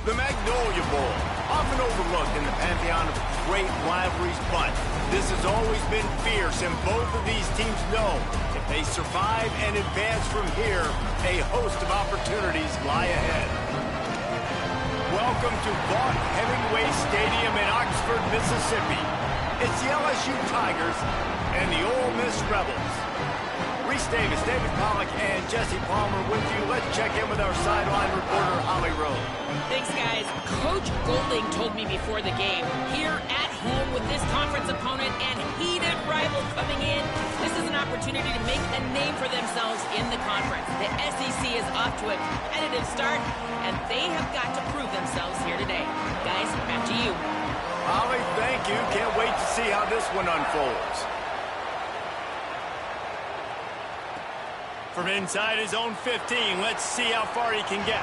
The Magnolia Bowl, often overlooked in the pantheon of great rivalries, but this has always been fierce, and both of these teams know if they survive and advance from here, a host of opportunities lie ahead. Welcome to Vaught Hemingway Stadium in Oxford, Mississippi. It's the LSU Tigers and the Ole Miss Rebels. Reese Davis, David Pollack, and Jesse Palmer with you. Let's check in with our sideline reporter, Holly Rowe. Thanks, guys. Coach Golding told me before the game, here at home with this conference opponent and heated rival coming in, this is an opportunity to make a name for themselves in the conference. The SEC is off to a competitive start, and they have got to prove themselves here today. Guys, back to you. Holly, thank you. Can't wait to see how this one unfolds. From inside his own 15, let's see how far he can get.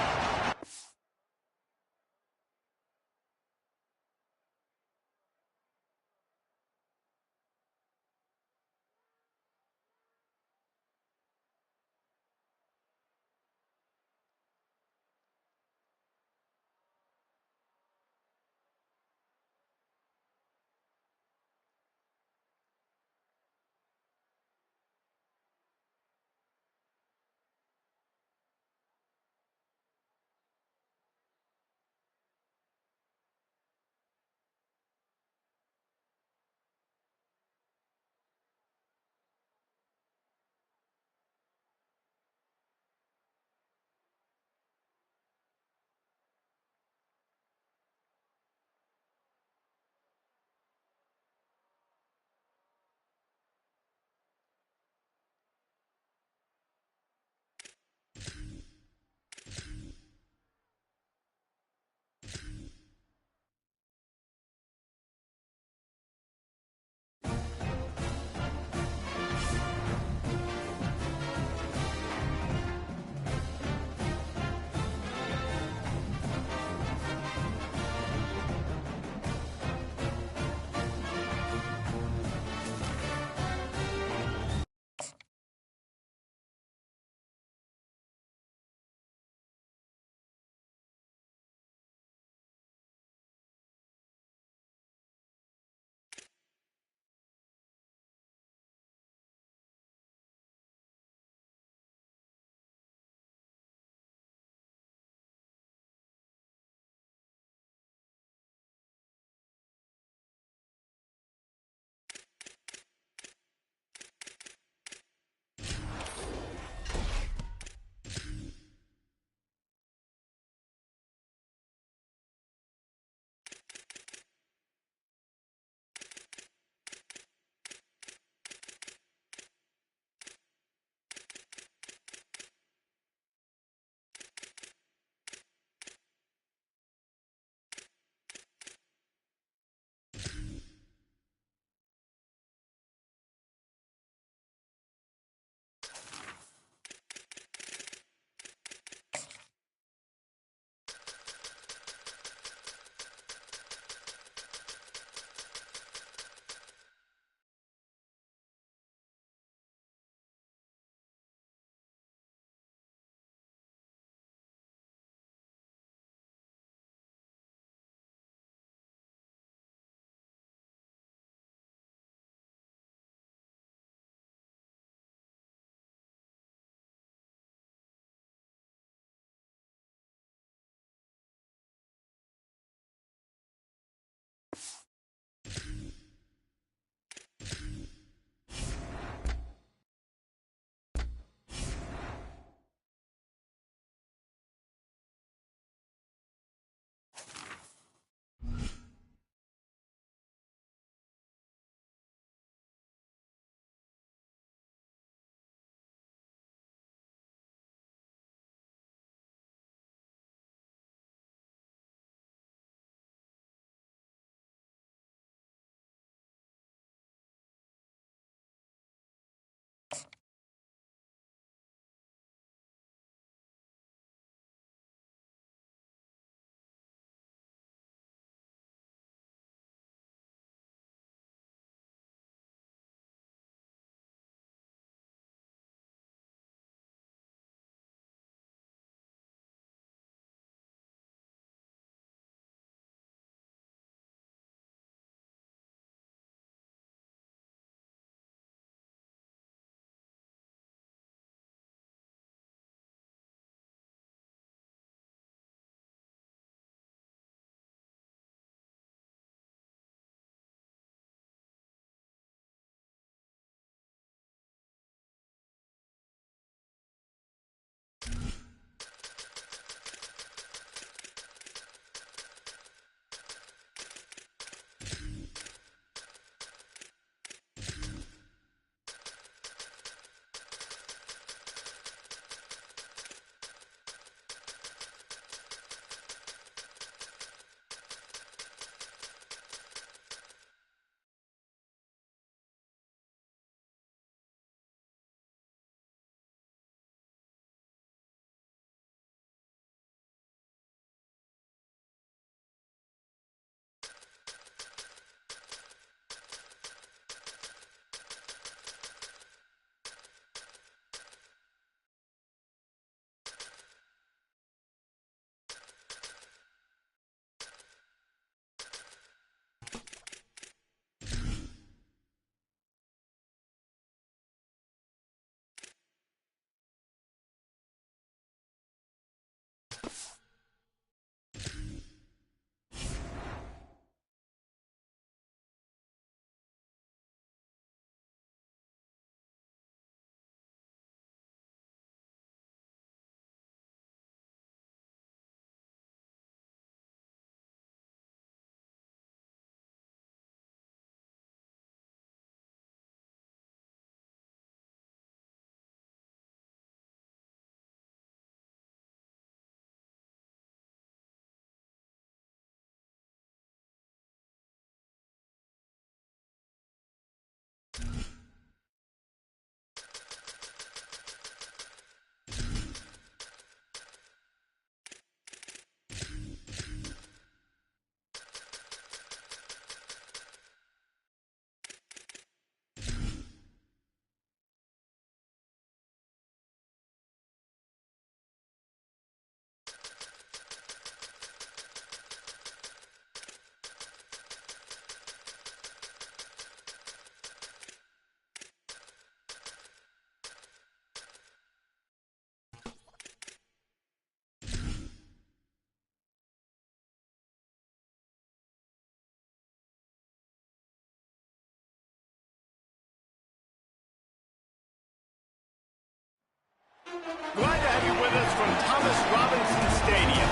Glad to have you with us from Thomas Robinson Stadium.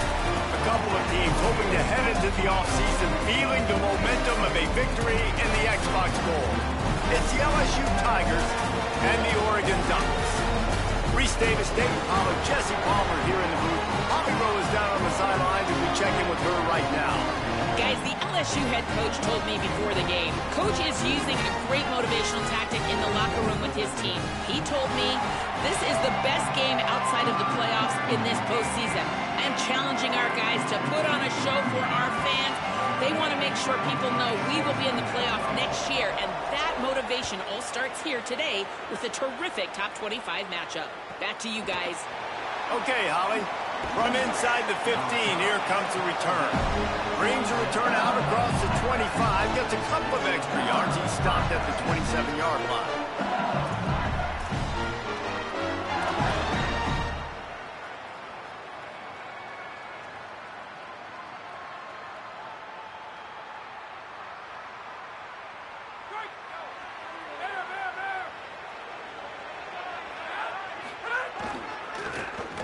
A couple of teams hoping to head into the offseason feeling the momentum of a victory in the Xbox Bowl. It's the LSU Tigers and the Oregon Ducks. Reese Davis, Dayton Pollard, Jesse Palmer here in the booth. Holly Rowe is down on the sideline, and we check in with her right now. Guys, the LSU head coach told me before the game, Coach is using a great motivational tactic in the locker room with his team. He told me this is the best game outside of the playoffs in this postseason. And challenging our guys to put on a show for our fans. They want to make sure people know we will be in the playoff next year, and that motivation all starts here today with a terrific top 25 matchup. Back to you guys. Okay, Holly. From inside the 15, here comes the return. Brings a return out across the 25, gets a couple of extra yards. He's stopped at the 27-yard line.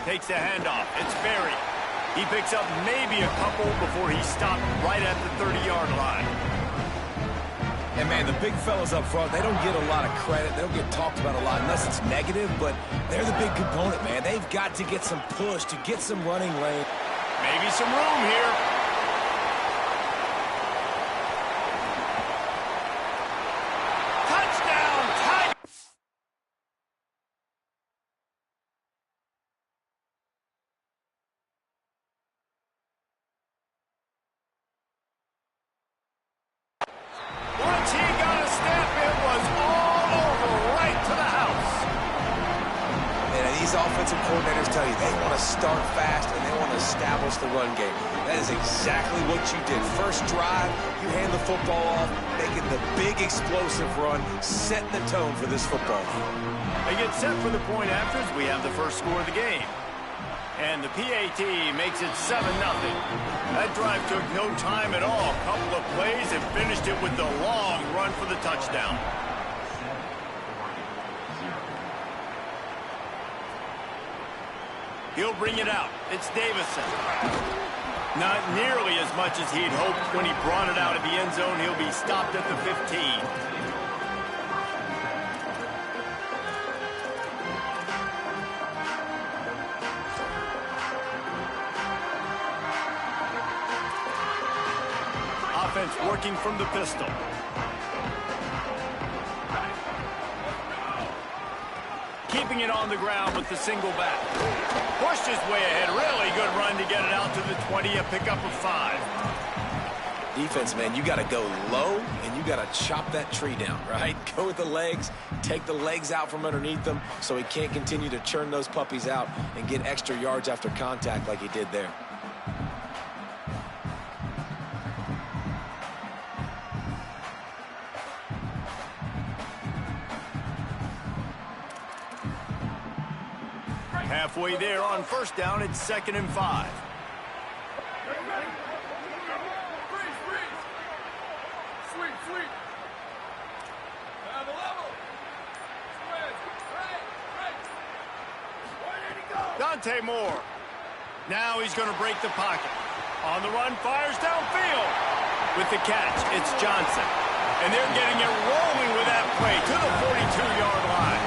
Takes the handoff. It's Berry. He picks up maybe a couple before he's stopped right at the 30-yard line. And, man, the big fellas up front, they don't get a lot of credit. They don't get talked about a lot unless it's negative, but they're the big component, man. They've got to get some push to get some running lane. Maybe some room here. Touchdown, Tigers! Once he got a step, it was all over right to the house. And these offensive coordinators tell you they want to start fast and they want to establish the run game. That is exactly what you did. First drive, you hand the football off, making the big explosive run, setting the tone for this football game. They get set for the point afters. We have the first score of the game. And the PAT makes it 7-0. That drive took no time at all. A couple of plays and finished it with the long run for the touchdown. He'll bring it out. It's Davison. Not nearly as much as he'd hoped when he brought it out of the end zone. He'll be stopped at the 15. Offense working from the pistol. Keeping it on the ground with the single back. Pushed his way ahead. Really good run to get it out to the 20, a pickup of 5. Defense, man, you got to go low and you got to chop that tree down, right? Go with the legs, take the legs out from underneath them so he can't continue to churn those puppies out and get extra yards after contact like he did there. Halfway there on first down, it's 2nd and 5. Dante Moore. Now he's going to break the pocket. On the run, fires downfield. With the catch, it's Johnson. And they're getting it rolling with that play to the 42-yard line.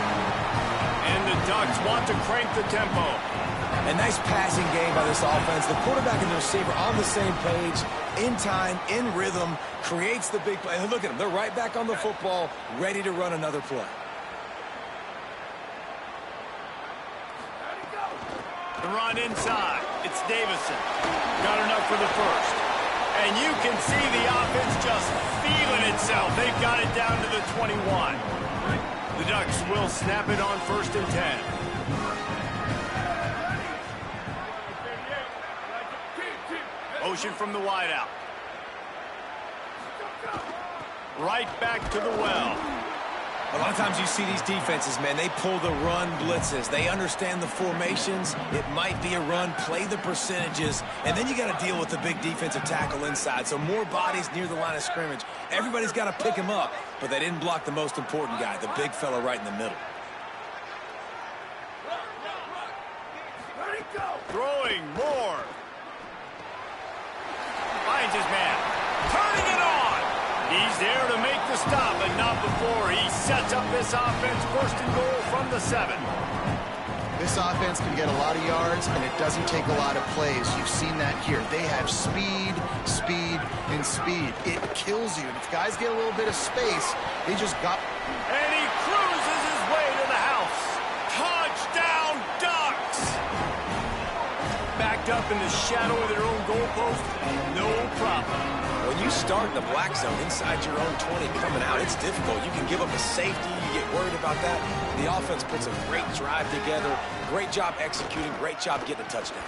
And the Ducks want to crank the tempo. A nice passing game by this offense. The quarterback and the receiver on the same page. In time, in rhythm, creates the big play. Look at them. They're right back on the football, ready to run another play. The run inside. It's Davison. Got enough for the first. And you can see the offense just feeling itself. They've got it down to the 21. The Ducks will snap it on 1st and 10. Motion from the wideout. Right back to the well. A lot of times you see these defenses, man, they pull the run blitzes. They understand the formations. It might be a run, play the percentages, and then you got to deal with the big defensive tackle inside. So more bodies near the line of scrimmage. Everybody's got to pick him up, but they didn't block the most important guy, the big fella right in the middle. Throwing more. Finds his man. Turning it on. He's there to make the stop, but not before he sets up this offense. 1st and goal from the 7. This offense can get a lot of yards, and it doesn't take a lot of plays. You've seen that here. They have speed, speed, and speed. It kills you. And if guys get a little bit of space, they just got... And he cruises his way to the house. Touchdown, Ducks! Backed up in the shadow of their own goalpost, no problem. When you start in the black zone inside your own 20 coming out, it's difficult. You can give up a safety. You get worried about that. The offense puts a great drive together. Great job executing. Great job getting a touchdown.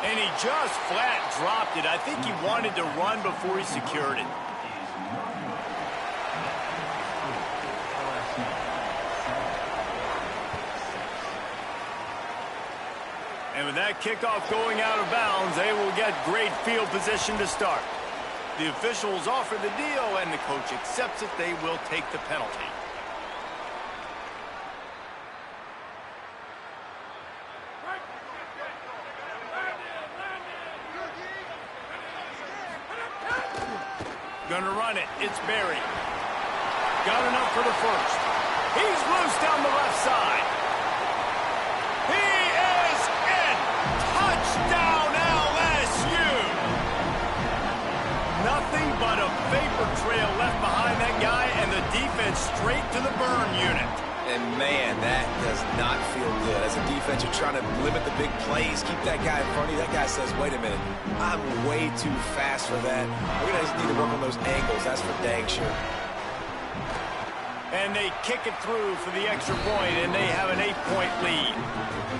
And he just flat dropped it. I think he wanted to run before he secured it. And with that kickoff going out of bounds, they will get great field position to start. The officials offer the deal, and the coach accepts it. They will take the penalty. Gonna run it. It's Berry. Got enough for the first. He's loose down the left side. He is in. Touchdown, LSU. Nothing but a vapor trail left behind that guy, and the defense straight to the burn unit. And, man, that does not feel good. As a defense, you're trying to limit the big plays, keep that guy in front of you. That guy says, wait a minute, I'm way too fast for that. We're going to just need to work on those angles. That's for dang sure. And they kick it through for the extra point, and they have an 8-point lead.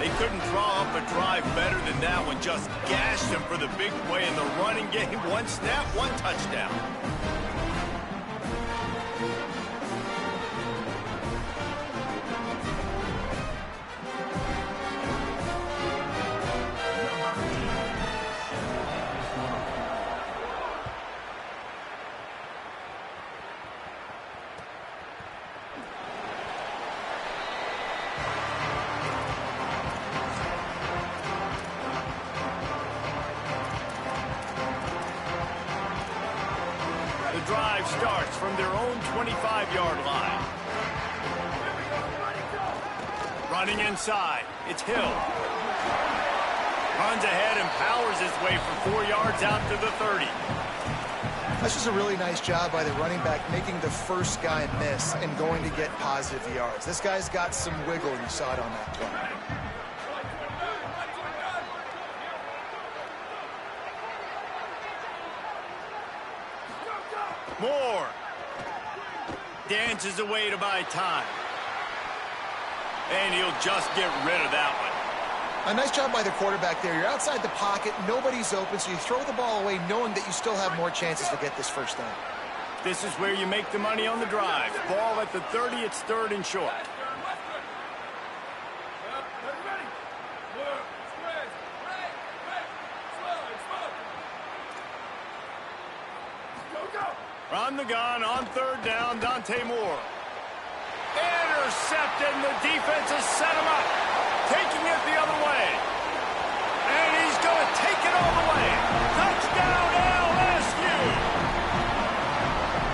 They couldn't draw up a drive better than that one. Just gashed them for the big play in the running game. One snap, one touchdown. The drive starts from their own 25-yard line. Running inside, it's Hill. Runs ahead and powers his way for 4 yards out to the 30. That's just a really nice job by the running back, making the first guy miss and going to get positive yards. This guy's got some wiggle, and you saw it on that play. Moore dances away to buy time. And he'll just get rid of that one. A nice job by the quarterback there. You're outside the pocket, nobody's open, so you throw the ball away knowing that you still have more chances to get this first down. This is where you make the money on the drive. Ball at the 30, it's 3rd and short. On the gun, on 3rd down, Dante Moore. Intercepted, and the defense has set him up. Taking it the other way. And he's going to take it all the way. Touchdown, LSU.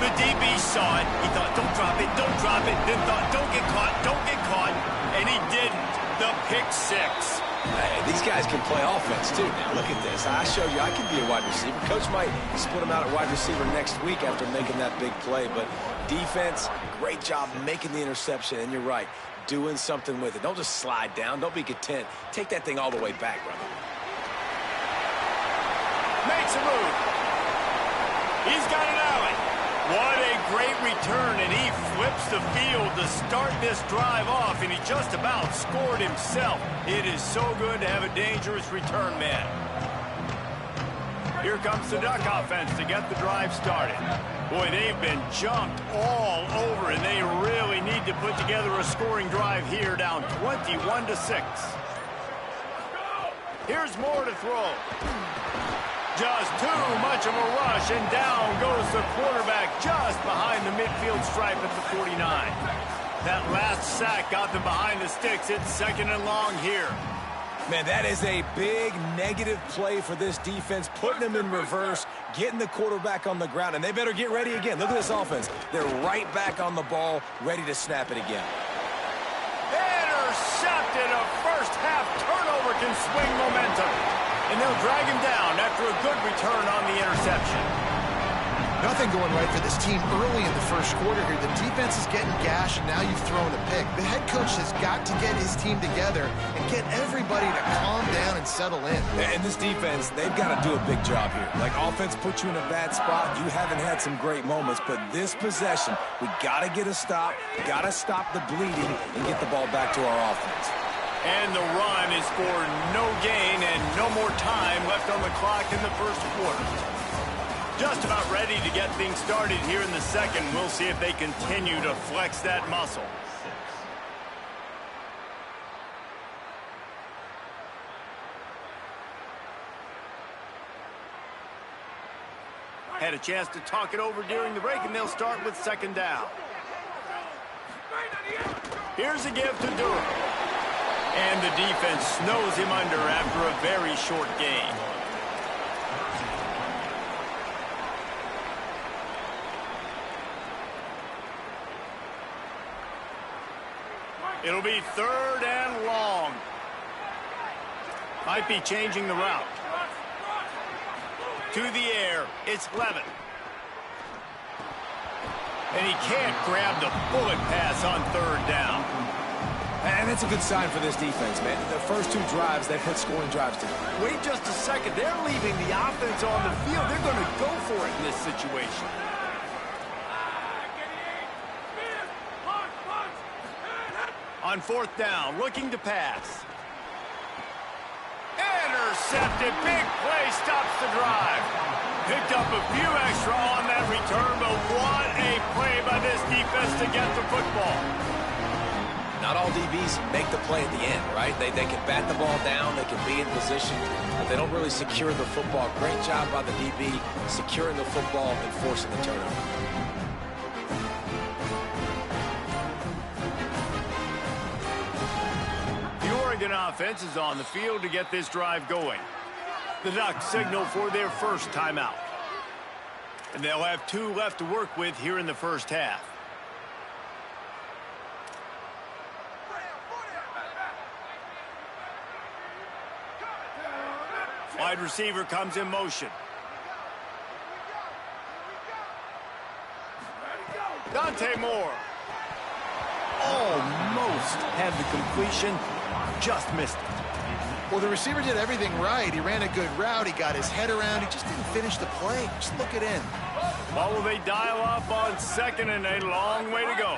The DB saw it. He thought, don't drop it, don't drop it. Then thought, don't get caught, don't get caught. And he didn't. The pick six. Hey, these guys can play offense, too. Now, look at this. I showed you I can be a wide receiver. Coach might split him out at wide receiver next week after making that big play. But defense, great job making the interception. And you're right, doing something with it. Don't just slide down. Don't be content. Take that thing all the way back, brother. Makes a move. He's got an alley. What a great return, and he flips the field to start this drive off, and he just about scored himself. It is so good to have a dangerous return man. Here comes the Duck offense to get the drive started. Boy, they've been jumped all over, and they really need to put together a scoring drive here, down 21-6. Here's Moore to throw. Just too much of a rush, and down goes the quarterback just behind the midfield stripe at the 49. That last sack got them behind the sticks. It's 2nd and long here. Man, that is a big negative play for this defense, putting them in reverse, getting the quarterback on the ground, and they better get ready again. Look at this offense. They're right back on the ball, ready to snap it again. Intercepted. A first-half turnover can swing momentum. And they'll drag him down after a good return on the interception. Nothing going right for this team early in the first quarter here. The defense is getting gashed, and now you've thrown a pick. The head coach has got to get his team together and get everybody to calm down and settle in. And this defense, they've got to do a big job here. Like, offense puts you in a bad spot. You haven't had some great moments, but this possession, we got to get a stop, got to stop the bleeding, and get the ball back to our offense. And the run is for no gain and no more time left on the clock in the first quarter. Just about ready to get things started here in the second. We'll see if they continue to flex that muscle. Had a chance to talk it over during the break, and they'll start with 2nd down. Here's a give to Durham. And the defense snows him under after a very short gain. It'll be 3rd and long. Might be changing the route. To the air, it's Levin. And he can't grab the bullet pass on 3rd down. And that's a good sign for this defense, man. The first 2 drives, they put scoring drives together. Wait just a second. They're leaving the offense on the field. They're going to go for it in this situation. On 4th down, looking to pass. Intercepted. Big play stops the drive. Picked up a few extra on that return, but what a play by this defense to get the football. Not all DBs make the play at the end, right? They can bat the ball down, they can be in position, but they don't really secure the football. Great job by the DB securing the football and forcing the turnover. The Oregon offense is on the field to get this drive going. The Ducks signal for their first timeout. And they'll have 2 left to work with here in the first half. Wide receiver comes in motion. Dante Moore. Almost had the completion, just missed it. Well, the receiver did everything right. He ran a good route. He got his head around. He just didn't finish the play. Just look it in. Well, will they dial up on 2nd and a long way to go?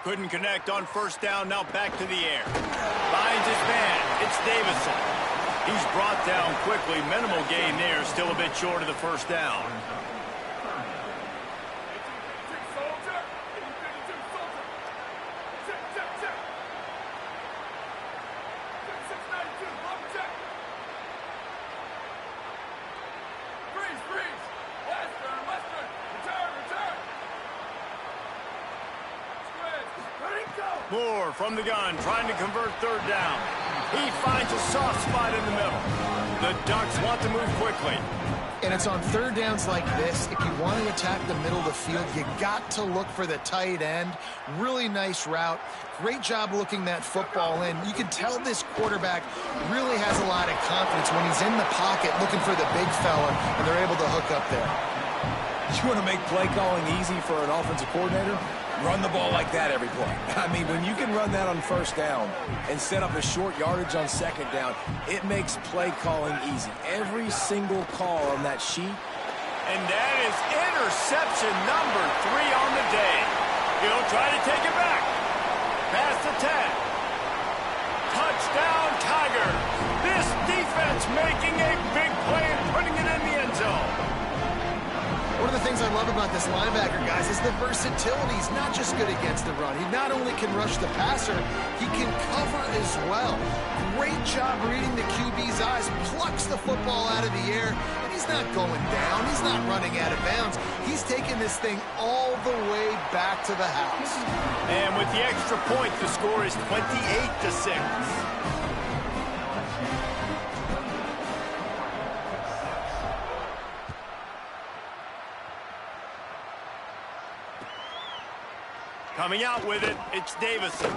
Couldn't connect on 1st down, now back to the air. Finds his man, it's Davison. He's brought down quickly, minimal gain there, still a bit short of the 1st down. Moore from the gun, trying to convert 3rd down. He finds a soft spot in the middle. The Ducks want to move quickly. And it's on third downs like this. If you want to attack the middle of the field, you got to look for the tight end. Really nice route. Great job looking that football in. You can tell this quarterback really has a lot of confidence when he's in the pocket looking for the big fella, and they're able to hook up there. You want to make play calling easy for an offensive coordinator? Run the ball like that every play. I mean, when you can run that on first down and set up a short yardage on second down, it makes play calling easy. Every single call on that sheet. And that is interception number 3 on the day. He'll try to take it back. Past the 10. Touchdown, Tigers. This defense making a big play and putting it in the end zone. One of the things I love about this linebacker, guys, is the versatility. He's not just good against the run. He not only can rush the passer, he can cover as well. Great job reading the QB's eyes, plucks the football out of the air, and he's not going down. He's not running out of bounds. He's taking this thing all the way back to the house. And with the extra point, the score is 28-6. Coming out with it, it's Davison.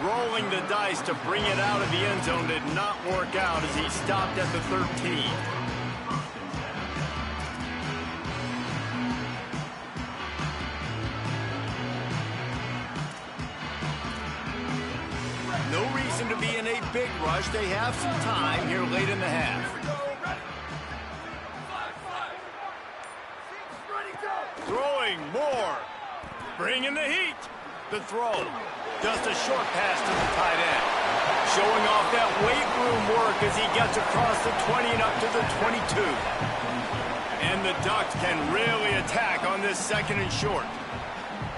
Rolling the dice to bring it out of the end zone did not work out as he stopped at the 13. No reason to be in a big rush. They have some time here late in the half. Throwing more. Bringing the heat. The throw. Just a short pass to the tight end. Showing off that weight room work as he gets across the 20 and up to the 22. And the Ducks can really attack on this second and short.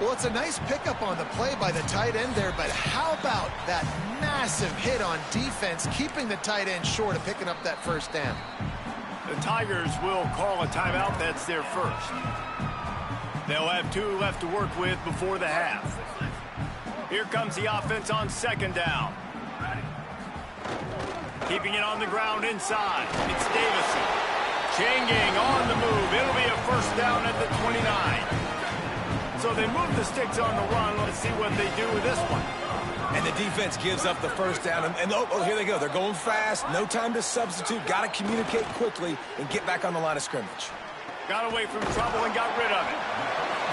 Well, it's a nice pickup on the play by the tight end there, but how about that massive hit on defense, keeping the tight end short of picking up that first down? The Tigers will call a timeout. That's their first. They'll have 2 left to work with before the half. Here comes the offense on second down. Keeping it on the ground inside. It's Davison. Changing on the move. It'll be a first down at the 29. So they move the sticks on the run. Let's see what they do with this one. And the defense gives up the first down. And oh, here they go. They're going fast. No time to substitute. Got to communicate quickly and get back on the line of scrimmage. Got away from trouble and got rid of it.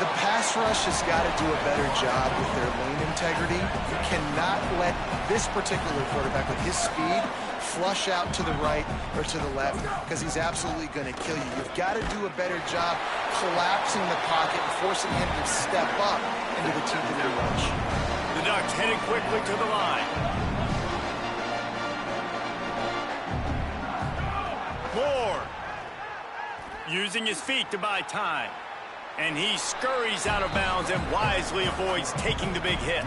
The pass rush has got to do a better job with their lane integrity. You cannot let this particular quarterback with his speed flush out to the right or to the left because he's absolutely going to kill you. You've got to do a better job collapsing the pocket and forcing him to step up into the teeth of your rush. The Ducks heading quickly to the line. Moore using his feet to buy time. And he scurries out of bounds and wisely avoids taking the big hit.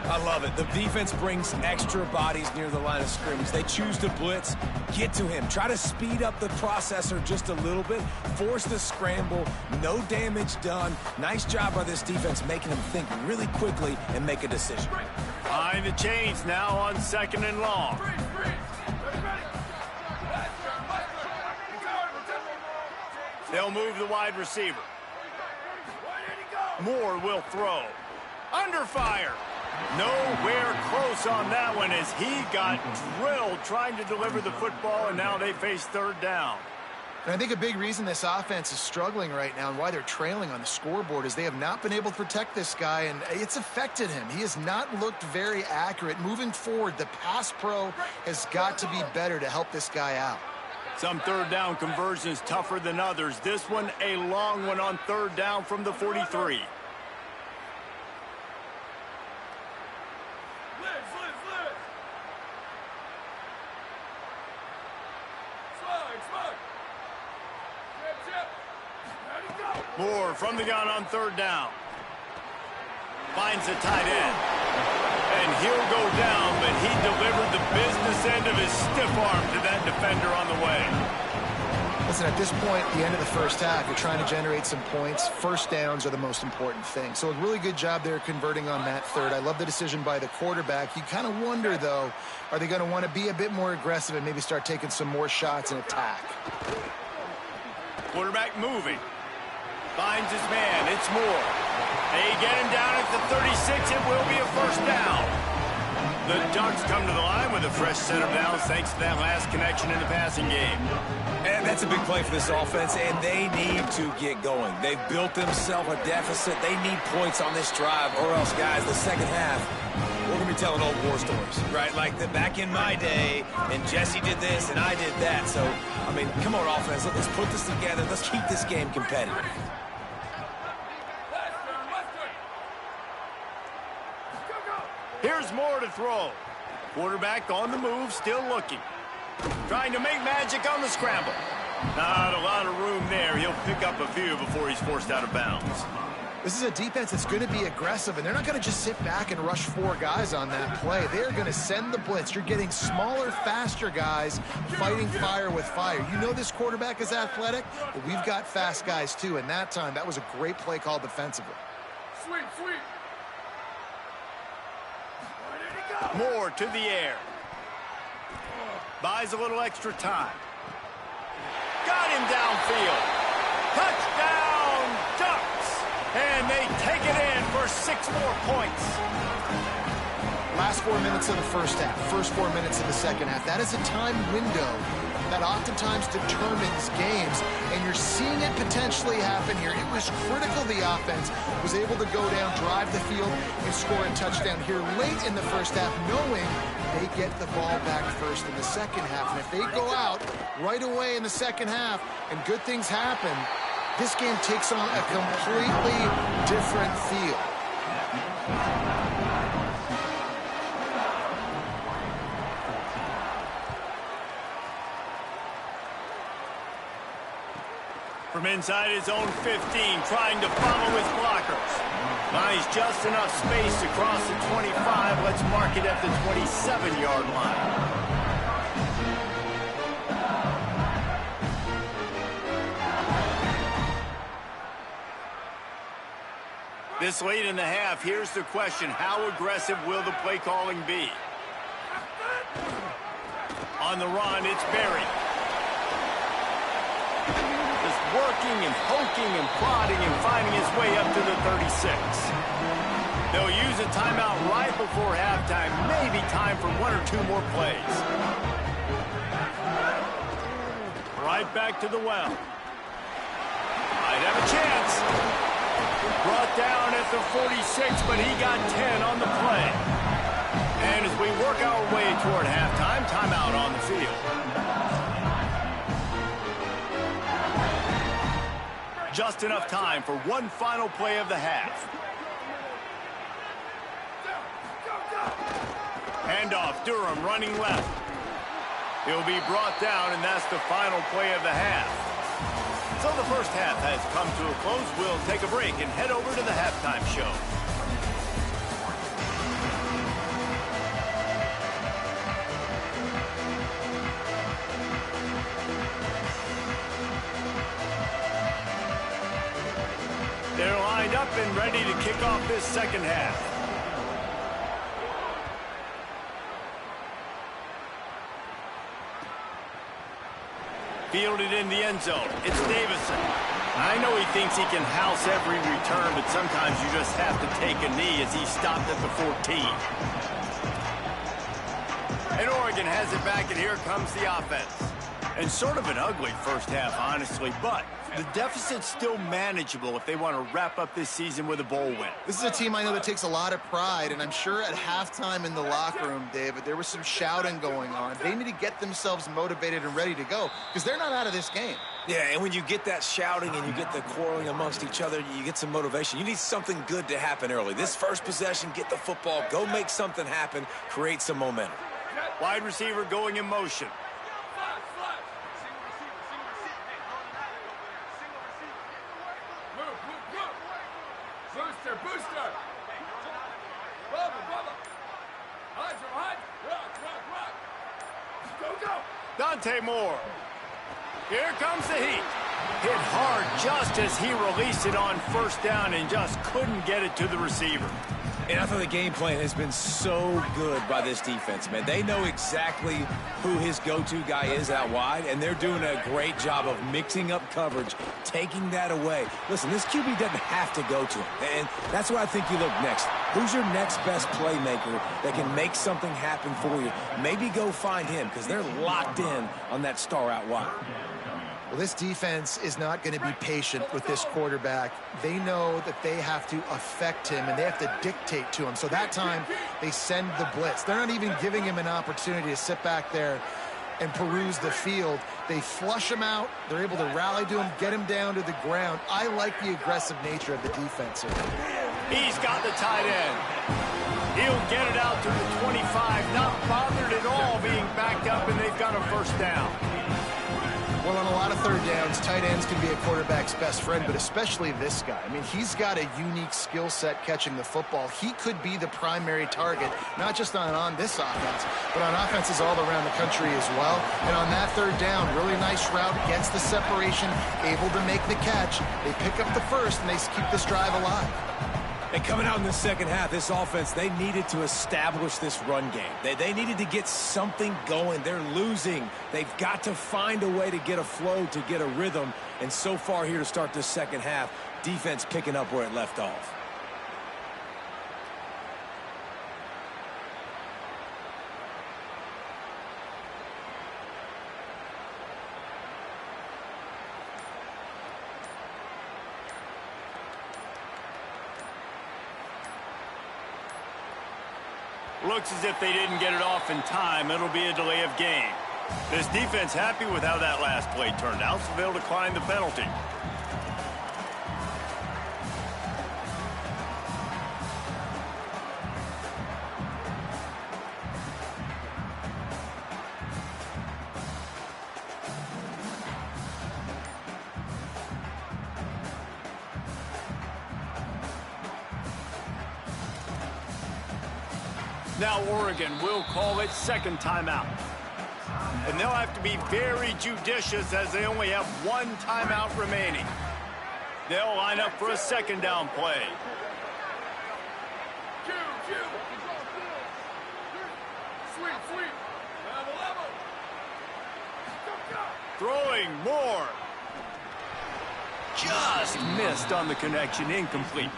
I love it. The defense brings extra bodies near the line of scrimmage. They choose to blitz, get to him, try to speed up the processor just a little bit, force the scramble, no damage done. Nice job by this defense making him think really quickly and make a decision. Behind the chains now on second and long. They'll move the wide receiver. Moore will throw. Under fire. Nowhere close on that one as he got drilled trying to deliver the football, and now they face third down. And I think a big reason this offense is struggling right now and why they're trailing on the scoreboard is they have not been able to protect this guy, and it's affected him. He has not looked very accurate. Moving forward, the pass pro has got to be better to help this guy out. Some third down conversions tougher than others. This one a long one on third down from the 43. Moore from the gun on third down. Finds the tight end. And he'll go down, but he delivered the business end of his stiff arm to that defender on the way. Listen, at this point, the end of the first half, you're trying to generate some points. First downs are the most important thing. So a really good job there converting on that third. I love the decision by the quarterback. You kind of wonder, though, are they going to want to be a bit more aggressive and maybe start taking some more shots and attack? Quarterback moving. Finds his man. It's Moore. They get him down at the 36. It will be a first down. The Ducks come to the line with a fresh set of downs thanks to that last connection in the passing game. And that's a big play for this offense, and they need to get going. They've built themselves a deficit. They need points on this drive, or else, guys, the second half, we're going to be telling old war stories, right? Like back in my day, and Jesse did this, and I did that. So, I mean, come on, offense. Let's put this together. Let's keep this game competitive. Here's Moore to throw. Quarterback on the move, still looking. Trying to make magic on the scramble. Not a lot of room there. He'll pick up a few before he's forced out of bounds. This is a defense that's going to be aggressive, and they're not going to just sit back and rush 4 guys on that play. They're going to send the blitz. You're getting smaller, faster guys fighting fire with fire. You know this quarterback is athletic, but we've got fast guys too, and that time, that was a great play call defensively. Sweet, sweet. Moore to the air. Buys a little extra time. Got him downfield. Touchdown, Ducks! And they take it in for 6 more points. Last 4 minutes of the first half, first 4 minutes of the second half. That is a time window that oftentimes determines games, and you're seeing it potentially happen here. It was critical the offense was able to go down, drive the field, and score a touchdown here late in the first half, knowing they get the ball back first in the second half. And if they go out right away in the second half and good things happen, this game takes on a completely different feel. From inside his own 15, trying to follow his blockers. Finds just enough space to cross the 25. Let's mark it at the 27-yard line. This late in the half, here's the question. How aggressive will the play calling be? On the run, it's Berry. Just working and poking and prodding and finding his way up to the 36. They'll use a timeout right before halftime. Maybe time for 1 or 2 more plays. Right back to the well. Might have a chance. Brought down at the 46, but he got 10 on the play. And as we work our way toward halftime, timeout on the field. Just enough time for one final play of the half. Handoff, Durham running left. He'll be brought down, and that's the final play of the half. So the first half has come to a close. We'll take a break and head over to the halftime show. They're lined up and ready to kick off this second half. Fielded in the end zone. It's Davison. I know he thinks he can house every return, but sometimes you just have to take a knee as he stopped at the 14. And Oregon has it back, and here comes the offense. And sort of an ugly first half, honestly, but the deficit's still manageable if they want to wrap up this season with a bowl win. This is a team I know that takes a lot of pride, and I'm sure at halftime in the locker room, David, there was some shouting going on. They need to get themselves motivated and ready to go because they're not out of this game. Yeah, and when you get that shouting and you get the quarreling amongst each other, you get some motivation. You need something good to happen early. This first possession, get the football, go make something happen, create some momentum. Wide receiver going in motion. Booster! Rock! Go! Dante Moore. Here comes the heat. Hit hard just as he released it on first down and just couldn't get it to the receiver. And I thought the game plan has been so good by this defense, man. They know exactly who his go-to guy is out wide, and they're doing a great job of mixing up coverage, taking that away. Listen, this QB doesn't have to go to him, and that's why I think you look next. Who's your next best playmaker that can make something happen for you? Maybe go find him, because they're locked in on that star out wide. Well, this defense is not going to be patient with this quarterback. They know that they have to affect him, and they have to dictate to him. So that time, they send the blitz. They're not even giving him an opportunity to sit back there and peruse the field. They flush him out. They're able to rally to him, get him down to the ground. I like the aggressive nature of the defense here. He's got the tight end. He'll get it out to the 25, not bothered at all being backed up, and they've got a first down. Well, on a lot of third downs, tight ends can be a quarterback's best friend, but especially this guy. I mean, he's got a unique skill set catching the football. He could be the primary target, not just on this offense, but on offenses all around the country as well. And on that third down, really nice route, gets the separation, able to make the catch. They pick up the first, and they keep this drive alive. And coming out in the second half, this offense, they needed to establish this run game. They needed to get something going. They're losing. They've got to find a way to get a flow, to get a rhythm. And so far here to start this second half, defense picking up where it left off. Looks as if they didn't get it off in time. It'll be a delay of game. This defense happy with how that last play turned out, so they'll decline the penalty. Now Oregon will call it second timeout. And they'll have to be very judicious as they only have one timeout remaining. They'll line up for a second down play. Throwing more. Just missed on the connection, incomplete.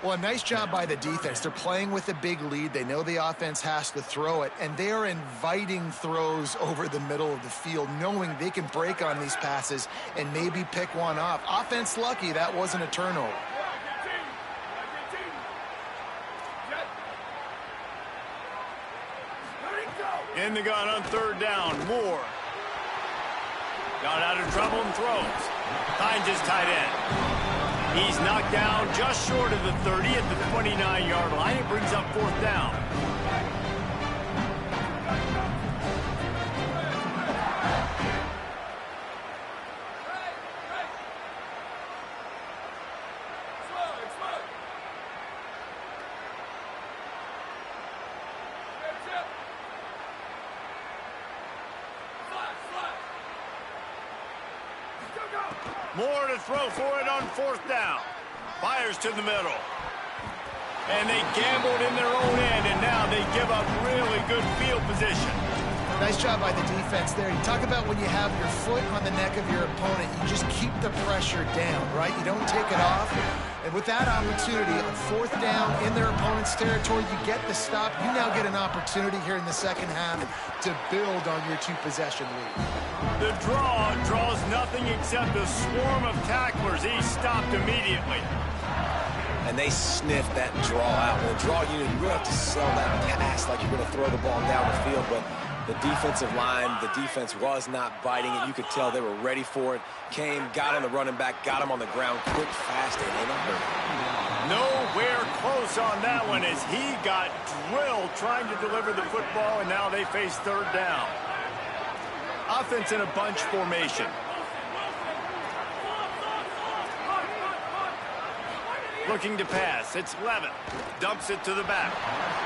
Well, a nice job by the defense. They're playing with a big lead. They know the offense has to throw it, and they are inviting throws over the middle of the field, knowing they can break on these passes and maybe pick one off. Offense lucky that wasn't a turnover. In the gun on third down, Moore. Got out of trouble and throws. Finds his tight end. He's knocked down just short of the 30 at the 29-yard line. It brings up fourth down. Moore to throw for it on fourth down. Fires to the middle. And they gambled in their own end, and now they give up really good field position. Nice job by the defense there. You talk about when you have your foot on the neck of your opponent, you just keep the pressure down, right? You don't take it off. And with that opportunity, on fourth down in their opponent's territory, you get the stop. You now get an opportunity here in the second half to build on your two-possession lead. The draw draws nothing except a swarm of tacklers. He's stopped immediately. And they sniffed that draw out. With a draw unit, you really have to sell that pass like you're going to throw the ball down the field, but the defensive line, the defense was not biting it. You could tell they were ready for it. Came, got on the running back, got him on the ground quick, fast, and they not hurt. Nowhere close on that one as he got drilled trying to deliver the football, and now they face third down. Offense in a bunch formation. Looking to pass. It's Levitt. Dumps it to the back.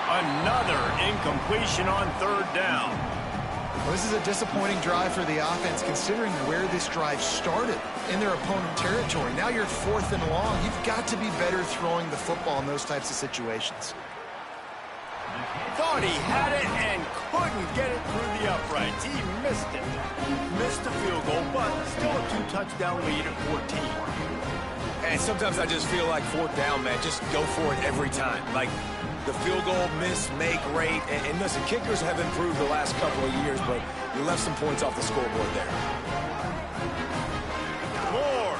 Another incompletion on third down. Well, this is a disappointing drive for the offense considering where this drive started, in their opponent territory. Now you're 4th and long. You've got to be better throwing the football in those types of situations. Thought he had it and couldn't get it through the uprights. He missed it. Missed the field goal, but still a 2-touchdown lead at 14. And sometimes I just feel like 4th down, man, just go for it every time. Like the field goal miss, make rate. And listen, kickers have improved the last couple of years, but you left some points off the scoreboard there. Moore.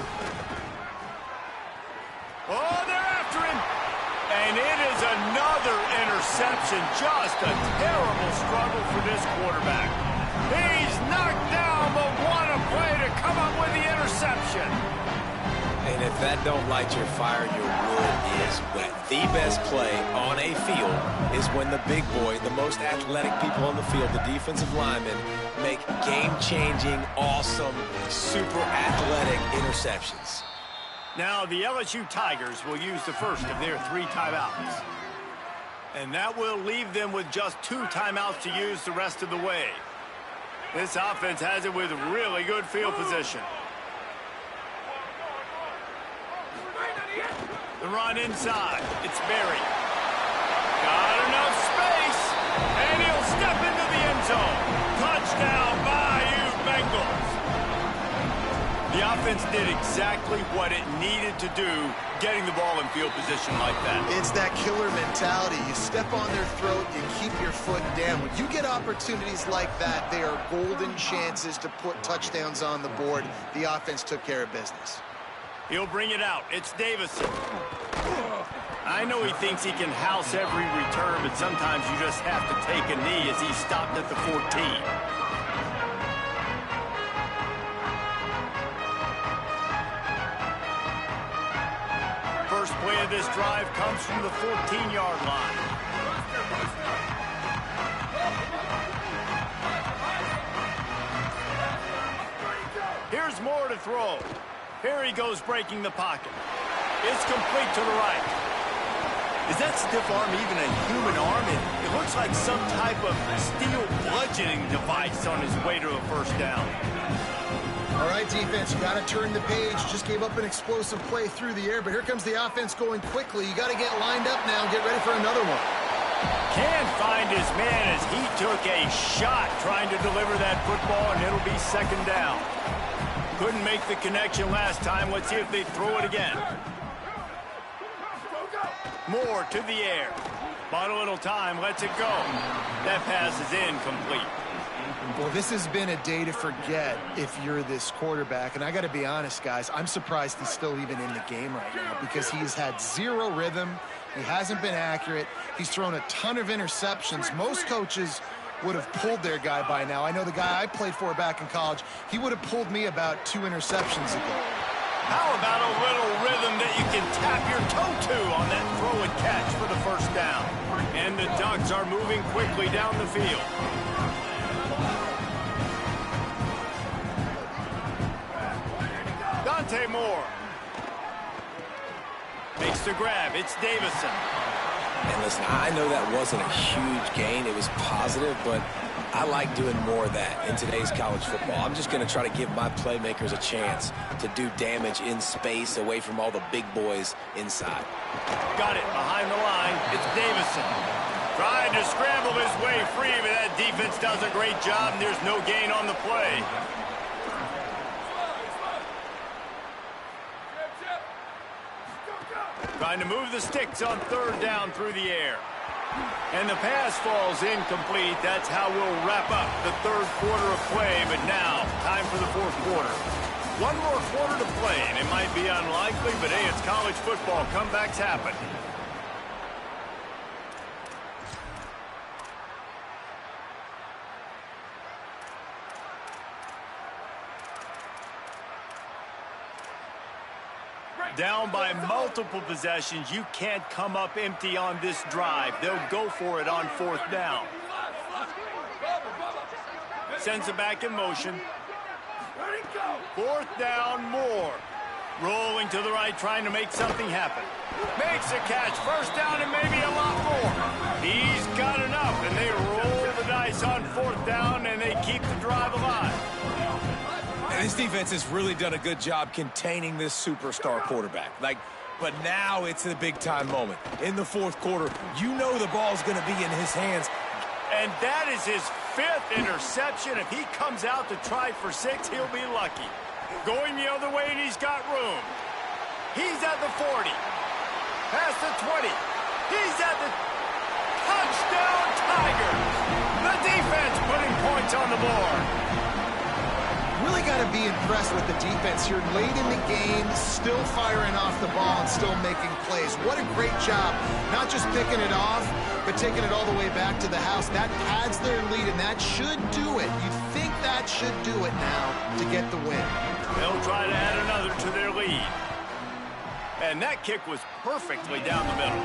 Oh, they're after him. And it is another interception. Just a terrible struggle for this quarterback. He's knocked down, but what a play to come up with the interception. And if that don't light your fire, your wood is wet. The best play on a field is when the big boy, the most athletic people on the field, the defensive linemen, make game-changing, awesome, super athletic interceptions. Now the LSU Tigers will use the first of their 3 timeouts. And that will leave them with just 2 timeouts to use the rest of the way. This offense has it with really good field position. The run inside. It's Berry. Got enough space. And he'll step into the end zone. Touchdown, Bayou Bengals. The offense did exactly what it needed to do, getting the ball in field position like that. It's that killer mentality. You step on their throat, you keep your foot down. When you get opportunities like that, they are golden chances to put touchdowns on the board. The offense took care of business. He'll bring it out. It's Davison. I know he thinks he can house every return, but sometimes you just have to take a knee as he stopped at the 14. First play of this drive comes from the 14-yard line. Here's Moore to throw. Here he goes breaking the pocket. It's complete to the right. Is that stiff arm even a human arm? It looks like some type of steel bludgeoning device on his way to a first down. All right, defense, you got to turn the page. Just gave up an explosive play through the air, but here comes the offense going quickly. You got to get lined up now and get ready for another one. Can't find his man as he took a shot trying to deliver that football, and it'll be second down. Couldn't make the connection last time. Let's see if they throw it again. Moore to the air. Bought a little time, lets it go. That pass is incomplete. Well, this has been a day to forget if you're this quarterback. And I got to be honest, guys, I'm surprised he's still even in the game right now because he's had zero rhythm. He hasn't been accurate. He's thrown a ton of interceptions. Most coaches would have pulled their guy by now. I know the guy I played for back in college, he would have pulled me about 2 interceptions ago. How about a little rhythm that you can tap your toe to on that throw and catch for the first down? And the Ducks are moving quickly down the field. Dante Moore makes the grab. It's Davison. And listen, I know that wasn't a huge gain. It was positive, but I like doing more of that in today's college football. I'm just going to try to give my playmakers a chance to do damage in space away from all the big boys inside. Got it behind the line. It's Davison. Trying to scramble his way free, but that defense does a great job, and there's no gain on the play. Trying to move the sticks on third down through the air. And the pass falls incomplete. That's how we'll wrap up the third quarter of play. But now, time for the fourth quarter. One more quarter to play, and it might be unlikely, but hey, it's college football. Comebacks happen. Down by multiple possessions. You can't come up empty on this drive. They'll go for it on fourth down. Sends it back in motion. Fourth down, Moore. Rolling to the right, trying to make something happen. Makes a catch. First down and maybe a lot more. He's got enough, and they roll the the dice on 4th down, and they keep the drive alive. And this defense has really done a good job containing this superstar quarterback. But now it's a big-time moment. In the 4th quarter, you know the ball's going to be in his hands. And that is his 5th interception. If he comes out to try for 6, he'll be lucky. Going the other way, and he's got room. He's at the 40. Past the 20. He's at the touchdown Tigers. The defense putting points on the board. Really got to be impressed with the defense here. Late in the game, still firing off the ball and still making plays. What a great job. Not just picking it off, but taking it all the way back to the house. That pads their lead, and that should do it. You'd think that should do it now to get the win. They'll try to add another to their lead. And that kick was perfectly down the middle.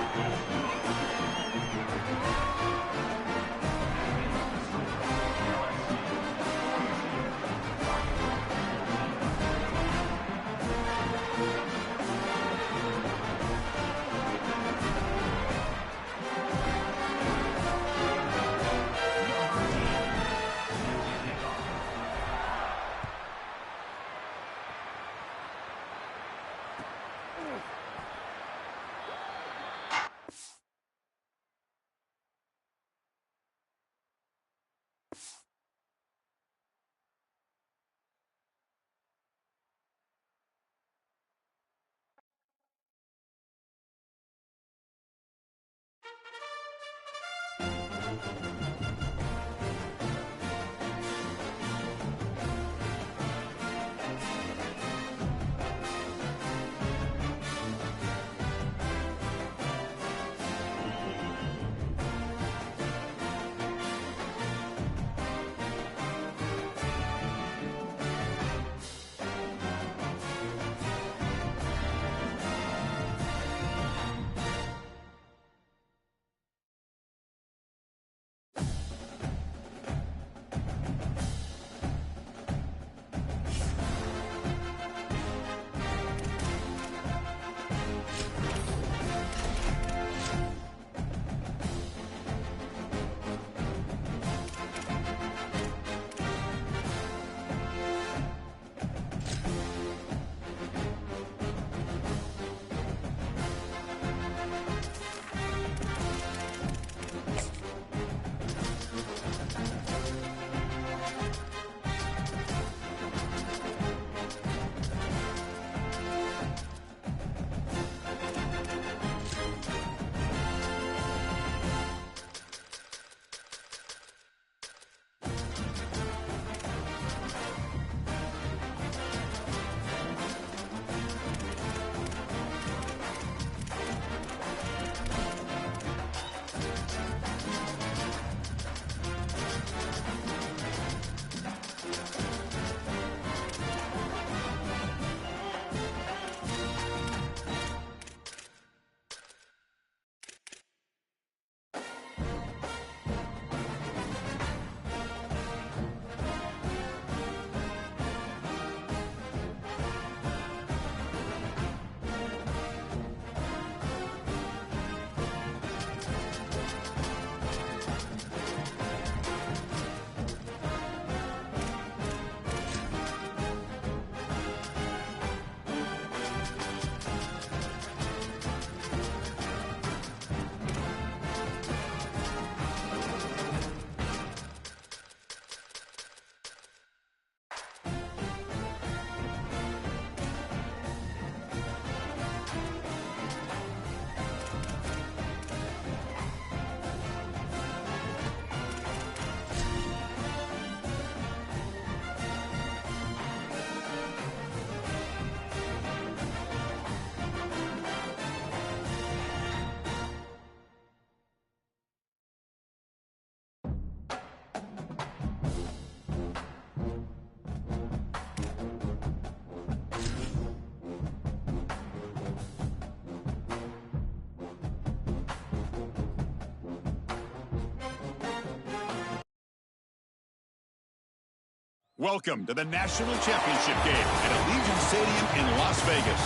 Welcome to the National Championship game at Allegiant Stadium in Las Vegas.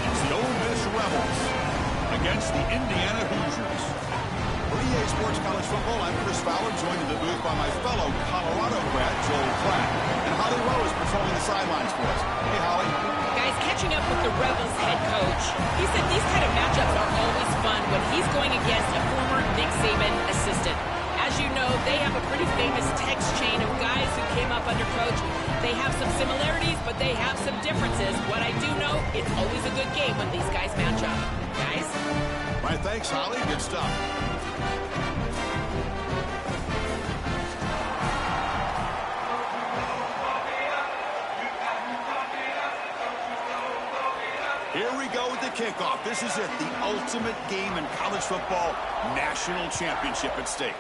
It's the Ole Miss Rebels against the Indiana Hoosiers. For EA Sports College Football, I'm Chris Fowler, joined in the booth by my fellow Colorado grad, Joel Klatt. And Holly Rowe is patrolling the sidelines for us. Hey, Holly. Guys, catching up with the Rebels head coach, he said these kind of matchups are always fun when he's going against a former Nick Saban assistant. As you know, they have a pretty famous text chain of guys who came up under coach. They have some similarities, but they have some differences. What I do know, it's always a good game when these guys match up. Guys? All right, thanks, Holly. Good stuff. Here we go with the kickoff. This is it, the ultimate game in college football, national championship at stake.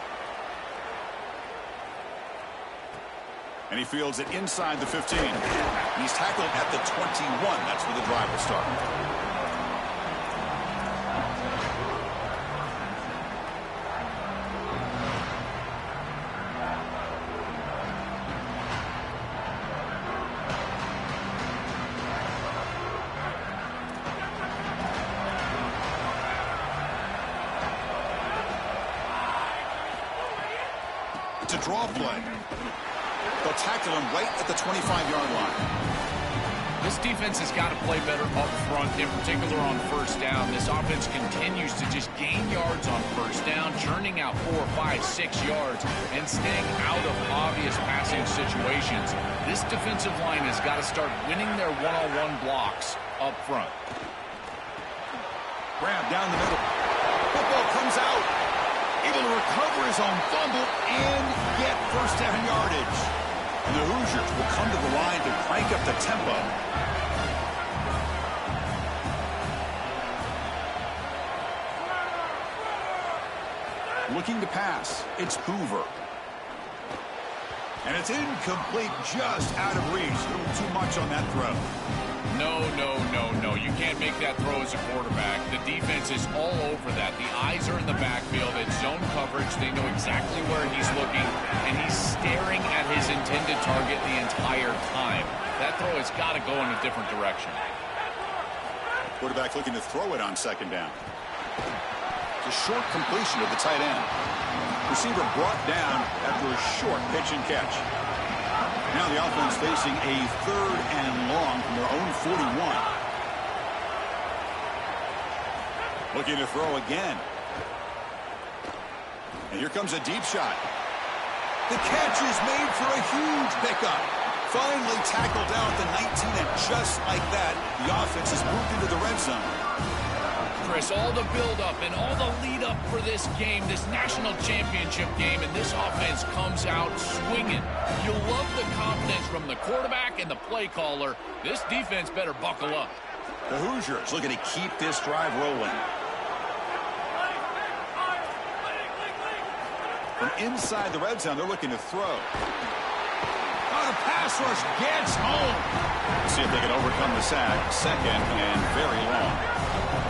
And he fields it inside the 15. He's tackled at the 21. That's where the drive will start. It's a draw play. They'll tackle him right at the 25-yard line. This defense has got to play better up front, in particular on first down. This offense continues to just gain yards on first down, churning out 4, 5, 6 yards, and staying out of obvious passing situations. This defensive line has got to start winning their one-on-one blocks up front. Grab down the middle. Football comes out. Able to recover his own fumble and get first down yardage. And the Hoosiers will come to the line to crank up the tempo. Looking to pass. It's Hoover. And it's incomplete, just out of reach. A little too much on that throw. No. You can't make that throw as a quarterback. The defense is all over that. The eyes are in the backfield. It's zone coverage. They know exactly where he's looking, and he's staring at his intended target the entire time. That throw has got to go in a different direction. Quarterback looking to throw it on second down. It's a short completion of the tight end. Receiver brought down after a short pitch and catch. Now the offense facing a 3rd and long from their own 41. Looking to throw again. And here comes a deep shot. The catch is made for a huge pickup. Finally tackled down at the 19, and just like that, the offense has moved into the red zone. Chris, all the build-up and all the lead-up for this game, this national championship game, and this offense comes out swinging. You'll love the confidence from the quarterback and the play caller. This defense better buckle up. The Hoosiers looking to keep this drive rolling. From inside the red zone, they're looking to throw. Oh, the pass rush gets home. See if they can overcome the sack. Second and very long.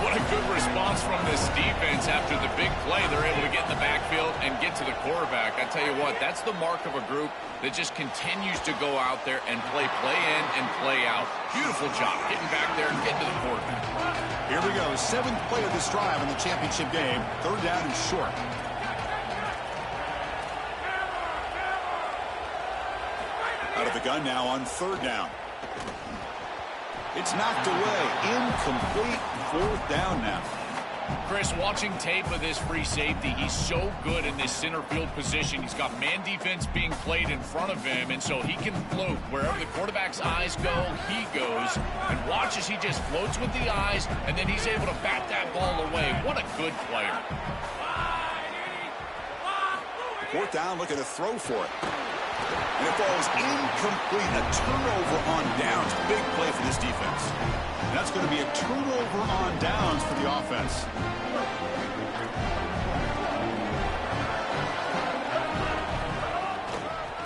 What a good response from this defense after the big play. They're able to get in the backfield and get to the quarterback. I tell you what, that's the mark of a group that just continues to go out there and play in and play out. Beautiful job getting back there and getting to the quarterback. Here we go. 7th play of this drive in the championship game. 3rd down and short. Out of the gun now on 3rd down. It's knocked away. Incomplete. 4th down now. Chris, watching tape of this free safety, he's so good in this center field position. He's got man defense being played in front of him, and so he can float. Wherever the quarterback's eyes go, he goes. And watch as he just floats with the eyes, and then he's able to bat that ball away. What a good player. 4th down, looking to throw for it. And it falls incomplete. A turnover on downs. Big play for this defense. And that's going to be a turnover on downs for the offense.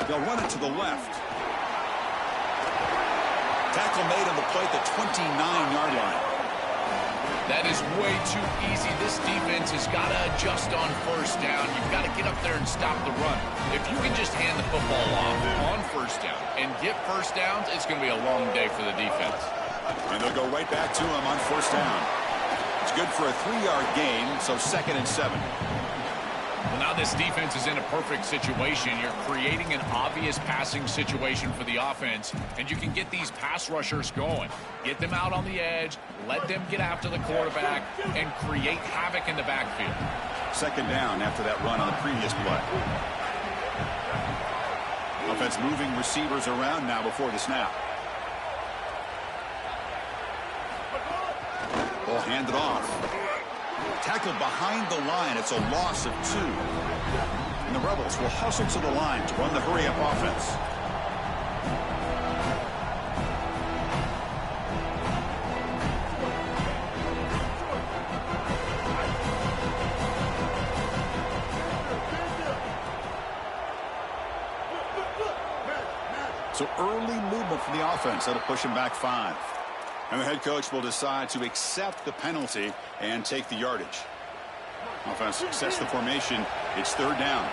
They'll run it to the left. Tackle made on the play at the 29-yard line. That is way too easy. This defense has got to adjust on first down. You've got to get up there and stop the run. If you can just hand the football off on first down and get first downs, it's going to be a long day for the defense. And they'll go right back to him on 1st down. It's good for a 3-yard gain, so 2nd and 7. Well, now this defense is in a perfect situation. You're creating an obvious passing situation for the offense, and you can get these pass rushers going. Get them out on the edge, let them get after the quarterback, and create havoc in the backfield. Second down after that run on the previous play. Offense moving receivers around now before the snap. Ball handed off. Tackled behind the line. It's a loss of 2. And the Rebels will hustle to the line to run the hurry-up offense. So early movement from the offense. That'll push him back 5. And the head coach will decide to accept the penalty and take the yardage. Offense sets the formation. It's third down.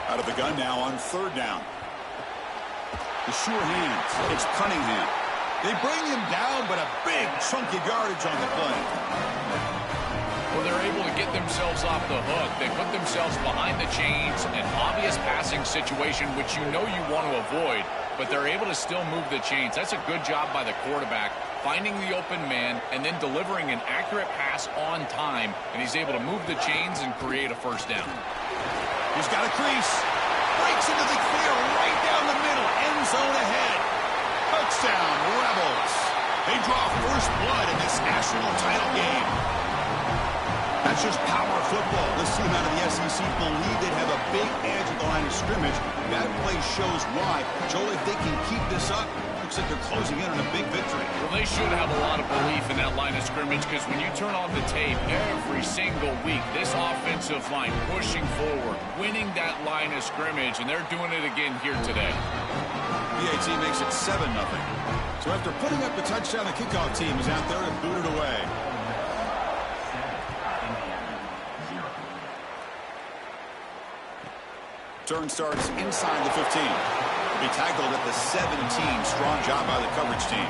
Out of the gun now on third down. The sure hands. It's Cunningham. They bring him down, but a big chunk of yardage on the play. Well, they're able to get themselves off the hook. They put themselves behind the chains, an obvious passing situation, which you know you want to avoid, but they're able to still move the chains. That's a good job by the quarterback, finding the open man and then delivering an accurate pass on time, and he's able to move the chains and create a first down. He's got a crease. Breaks into the clear right down the middle. End zone ahead. Touchdown, Rebels. They draw first blood in this national title game. That's just power football. This team out of the SEC believe they'd have a big edge at the line of scrimmage. That play shows why. Joel, if they can keep this up, looks like they're closing in on a big victory. Well, they should have a lot of belief in that line of scrimmage, because when you turn on the tape every single week, this offensive line pushing forward, winning that line of scrimmage, and they're doing it again here today. BAT makes it 7-0. So after putting up the touchdown, the kickoff team is out there to boot it away. Turn starts inside the 15. Be tackled at the 17. Strong job by the coverage team.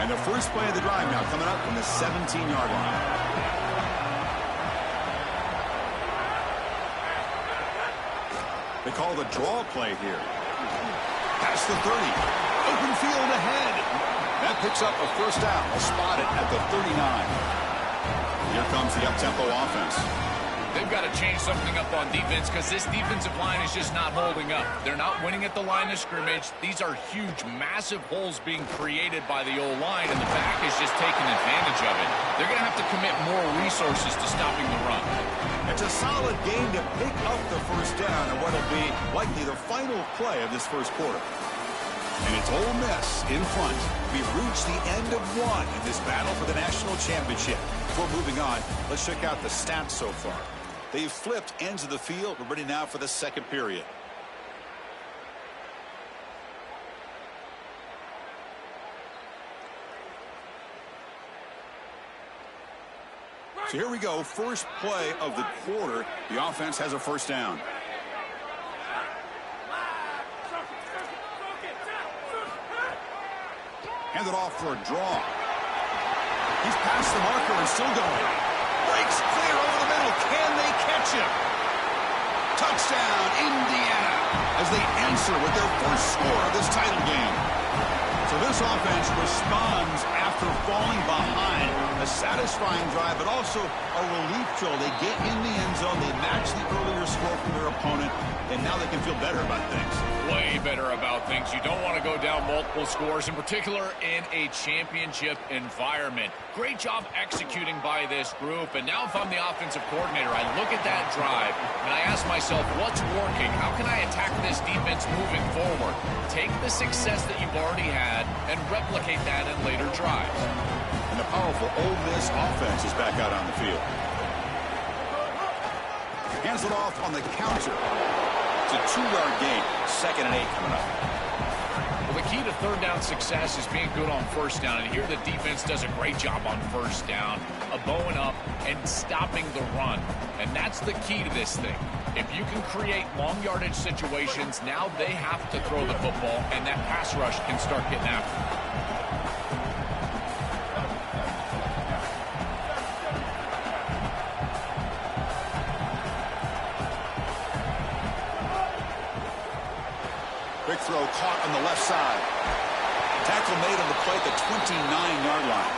And the first play of the drive now coming up from the 17-yard line. They call the draw play here. Past the 30. Open field ahead. That picks up a first down. They'll spot it at the 39. Here comes the up-tempo offense. They've got to change something up on defense, because this defensive line is just not holding up. They're not winning at the line of scrimmage. These are huge, massive holes being created by the O-line, and the back is just taking advantage of it. They're going to have to commit more resources to stopping the run. It's a solid game to pick up the first down in what will be likely the final play of this first quarter. And it's Ole Miss in front. We've reached the end of one in this battle for the national championship. Before moving on, let's check out the stats so far. They've flipped ends of the field. We're ready now for the second period. So here we go. First play of the quarter. The offense has a first down. Handed off for a draw. He's past the marker and still going. Breaks clear over the middle. Can they catch him? Touchdown, Indiana, as they answer with their first score of this title game. So this offense responds after falling behind. A satisfying drive, but also a relief throw. They get in the end zone. They match the earlier score from their opponent, and now they can feel better about things. Way better about things. You don't want to go down multiple scores, in particular in a championship environment. Great job executing by this group, and now if I'm the offensive coordinator, I look at that drive, and I ask myself, what's working? How can I attack this defense moving forward? Take the success that you've already had and replicate that in later drives. And the powerful Ole Miss offense is back out on the field. Hands it off on the counter. It's a 2-yard gain. 2nd and 8 coming up. Well, the key to third down success is being good on first down. And here the defense does a great job on first down, bowing up and stopping the run. And that's the key to this thing. If you can create long yardage situations, now they have to throw the football, and that pass rush can start getting after it. Quick throw caught on the left side. Tackle made on the play at the 29-yard line.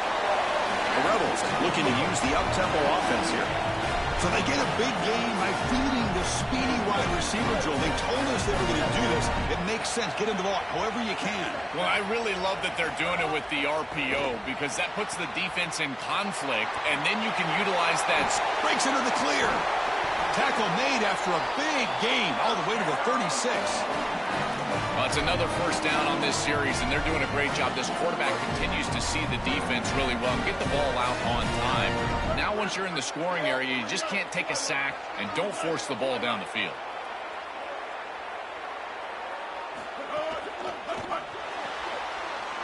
The Rebels looking to use the up-tempo offense here. So they get a big gain by feeding the speedy wide receiver, Joel. They told us they were going to do this. It makes sense. Get him the ball however you can. Well, I really love that they're doing it with the RPO because that puts the defense in conflict, and then you can utilize that. Breaks into the clear. Tackle made after a big gain all the way to the 36. Well, it's another first down on this series, and they're doing a great job. This quarterback continues to see the defense really well and get the ball out on time. Now, once you're in the scoring area, you just can't take a sack and don't force the ball down the field.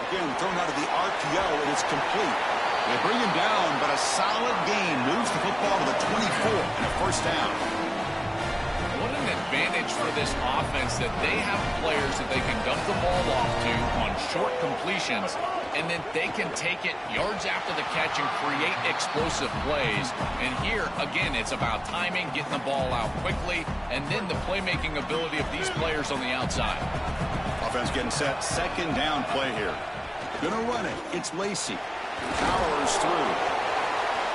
Again, thrown out of the RPO, and it's complete. They bring him down, but a solid gain moves the football to the 24 and a first down. What an advantage for this offense that they have players that they can dump the ball off to on short completions, and then they can take it yards after the catch and create explosive plays. And here, again, it's about timing, getting the ball out quickly, and then the playmaking ability of these players on the outside. Offense getting set. Second down play here. Gonna run it. It's Lacy. Powers through.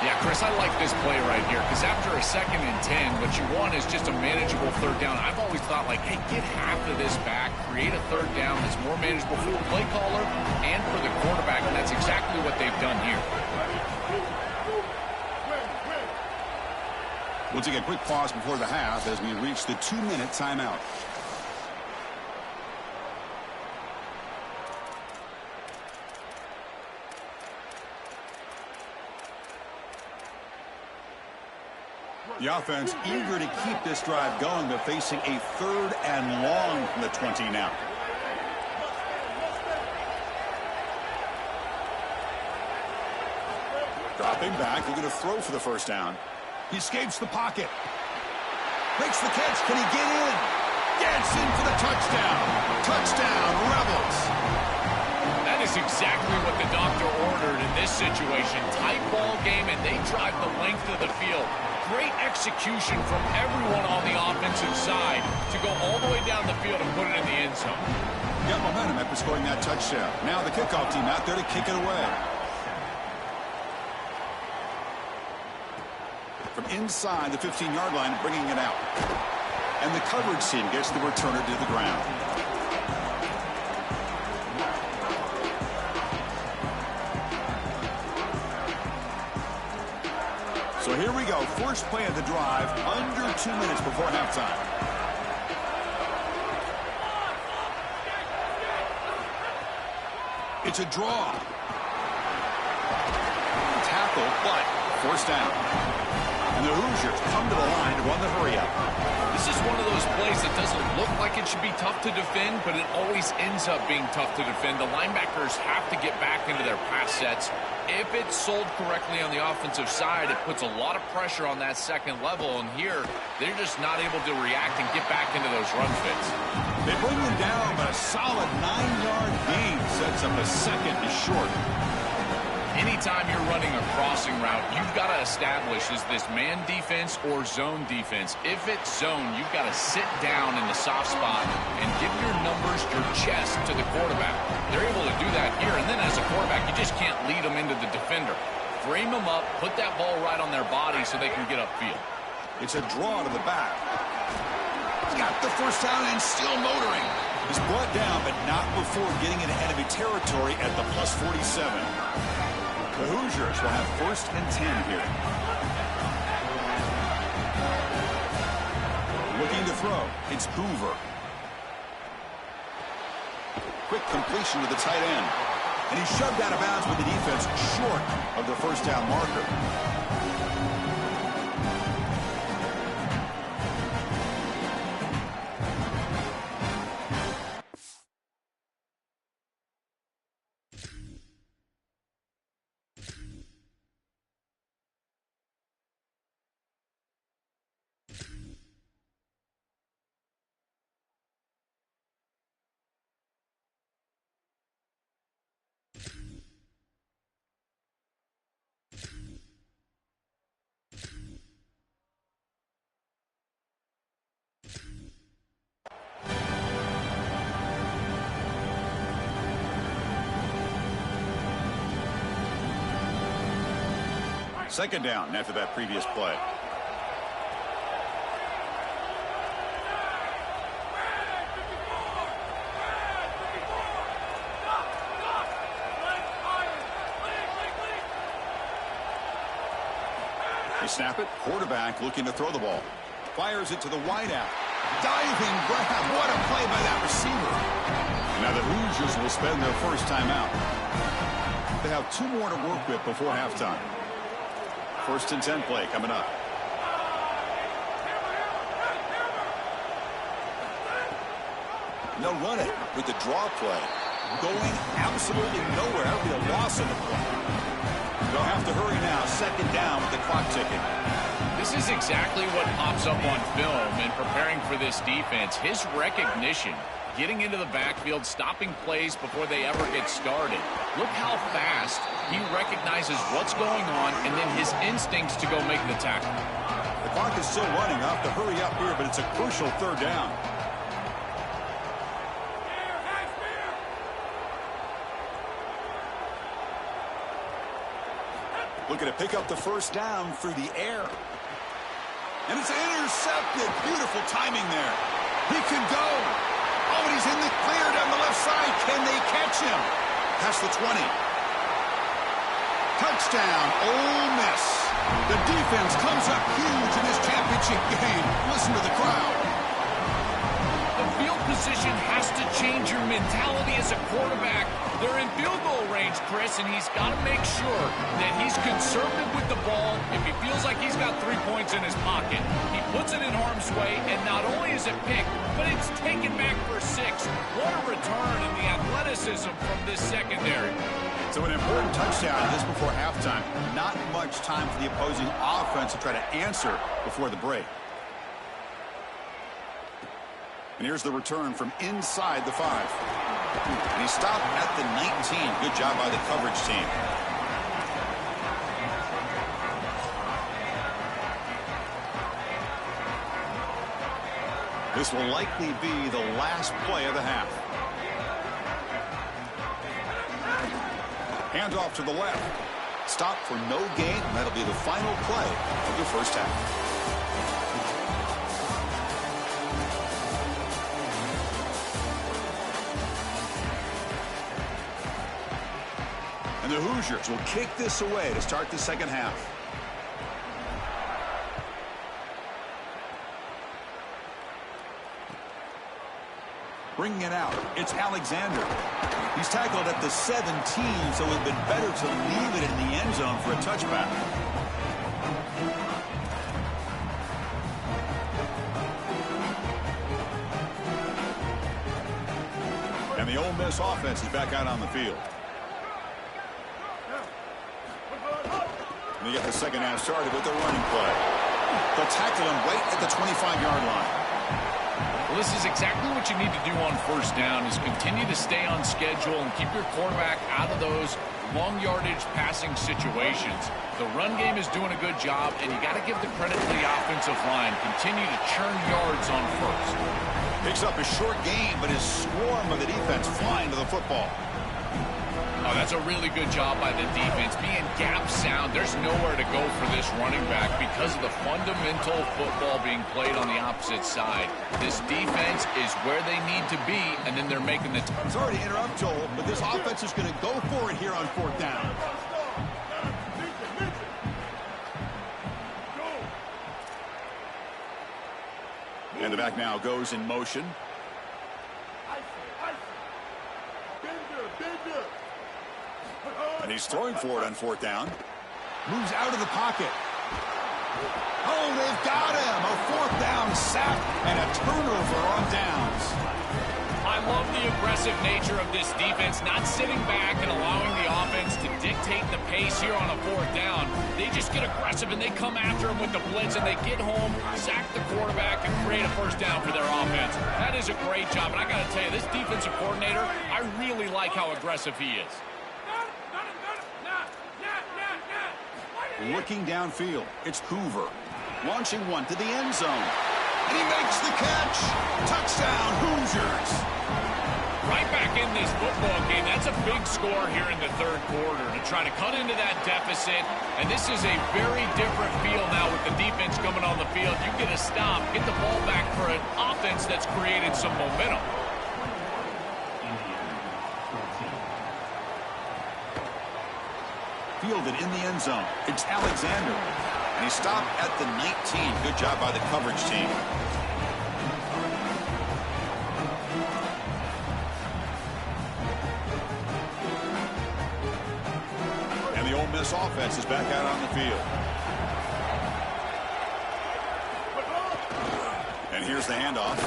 Yeah, Chris, I like this play right here because after a 2nd and 10, what you want is just a manageable third down. I've always thought, like, hey, get half of this back, create a third down that's more manageable for the play caller and for the quarterback, and that's exactly what they've done here. We'll take a quick pause before the half as we reach the 2-minute timeout. The offense eager to keep this drive going, but facing a 3rd and long from the 20 now. Dropping back, looking to throw for the first down. He escapes the pocket. Makes the catch. Can he get in? Gets in for the touchdown. Touchdown, Rebels. That is exactly what the doctor ordered in this situation. Tight ball game, and they drive the length of the field. Great execution from everyone on the offensive side to go all the way down the field and put it in the end zone. Got momentum after scoring that touchdown. Now the kickoff team out there to kick it away. From inside the 15-yard line, bringing it out. And the coverage team gets the returner to the ground. So here we go. First play of the drive, under 2 minutes before halftime. It's a draw. Tackle, but forced down. And the Hoosiers come to the line to run the hurry-up. This is one of those plays that doesn't look like it should be tough to defend, but it always ends up being tough to defend. The linebackers have to get back into their pass sets. If it's sold correctly on the offensive side, it puts a lot of pressure on that second level, and here, they're just not able to react and get back into those run fits. They bring them down, but a solid 9-yard gain sets up a second and short. Anytime you're running a crossing route, you've got to establish, is this man defense or zone defense? If it's zone, you've got to sit down in the soft spot and give your numbers, your chest to the quarterback. They're able to do that here, and then as a quarterback, you just can't lead them into the defender. Frame them up, put that ball right on their body so they can get upfield. It's a draw to the back. He's got the first down and still motoring. He's brought down, but not before getting into enemy territory at the plus 47. The Hoosiers will have 1st and 10 here. Looking to throw. It's Hoover. Quick completion to the tight end. And he's shoved out of bounds with the defense short of the first down marker. Second down after that previous play. They snap it. Quarterback looking to throw the ball. Fires it to the wideout. Diving grab. What a play by that receiver. Now the Hoosiers will spend their first time out. They have 2 more to work with before halftime. 1st and 10 play coming up. They'll run it with the draw play. Going absolutely nowhere. That would be a loss of the play. They'll have to hurry now. 2nd down with the clock ticking. This is exactly what pops up on film in preparing for this defense. His recognition, getting into the backfield, stopping plays before they ever get started. Look how fast he recognizes what's going on and then his instincts to go make the tackle. The clock is still running. I'll have to hurry up here, but it's a crucial 3rd down. Looking to pick up the 1st down through the air. And it's intercepted. Beautiful timing there. He can go. Oh, and he's in the clear down the left side. Can they catch him? Past the 20. Touchdown, Ole Miss. The defense comes up huge in this championship game. Listen to the crowd. The field position has to change your mentality as a quarterback. They're in field goal range, Chris, and he's got to make sure that he's conservative with the ball. If he feels like he's got 3 points in his pocket, he puts it in harm's way, and not only is it picked, but it's taken back for 6. What a return in the athleticism from this secondary. So an important touchdown just before halftime. Not much time for the opposing offense to try to answer before the break. And here's the return from inside the 5. And he stopped at the 19. Good job by the coverage team. This will likely be the last play of the half. Handoff to the left. Stop for no gain. That'll be the final play of the first half. And the Hoosiers will kick this away to start the second half. Bringing it out, it's Alexander. He's tackled at the 17, so it would have been better to leave it in the end zone for a touchback. And the Ole Miss offense is back out on the field. And they get the second half started with the running play. They'll tackle him right at the 25-yard line. Well, this is exactly what you need to do on 1st down is continue to stay on schedule and keep your quarterback out of those long yardage passing situations. The run game is doing a good job, and you got to give the credit to the offensive line. Continue to churn yards on 1st. Picks up a short gain, but his swarm of the defense flying to the football. Oh, that's a really good job by the defense. Being gap sound, there's nowhere to go for this running back because of the fundamental football being played on the opposite side. This defense is where they need to be, and then they're making the... Sorry to interrupt, Joel, but this offense is going to go for it here on 4th down. And the back now goes in motion. And he's throwing for it on 4th down. Moves out of the pocket. Oh, they've got him. A 4th down sack and a turnover on downs. I love the aggressive nature of this defense, not sitting back and allowing the offense to dictate the pace here on a 4th down. They just get aggressive and they come after him with the blitz and they get home, sack the quarterback, and create a 1st down for their offense. That is a great job, and I got to tell you, this defensive coordinator, I really like how aggressive he is. Looking downfield, it's Hoover. Launching one to the end zone. And he makes the catch. Touchdown, Hoosiers. right back in this football game. That's a big score here in the third quarter to try to cut into that deficit. And this is a very different feel now with the defense coming on the field. You get a stop, get the ball back for an offense that's created some momentum. Fielded in the end zone. It's Alexander. And he stopped at the 19. Good job by the coverage team. And the Ole Miss offense is back out on the field. And here's the handoff.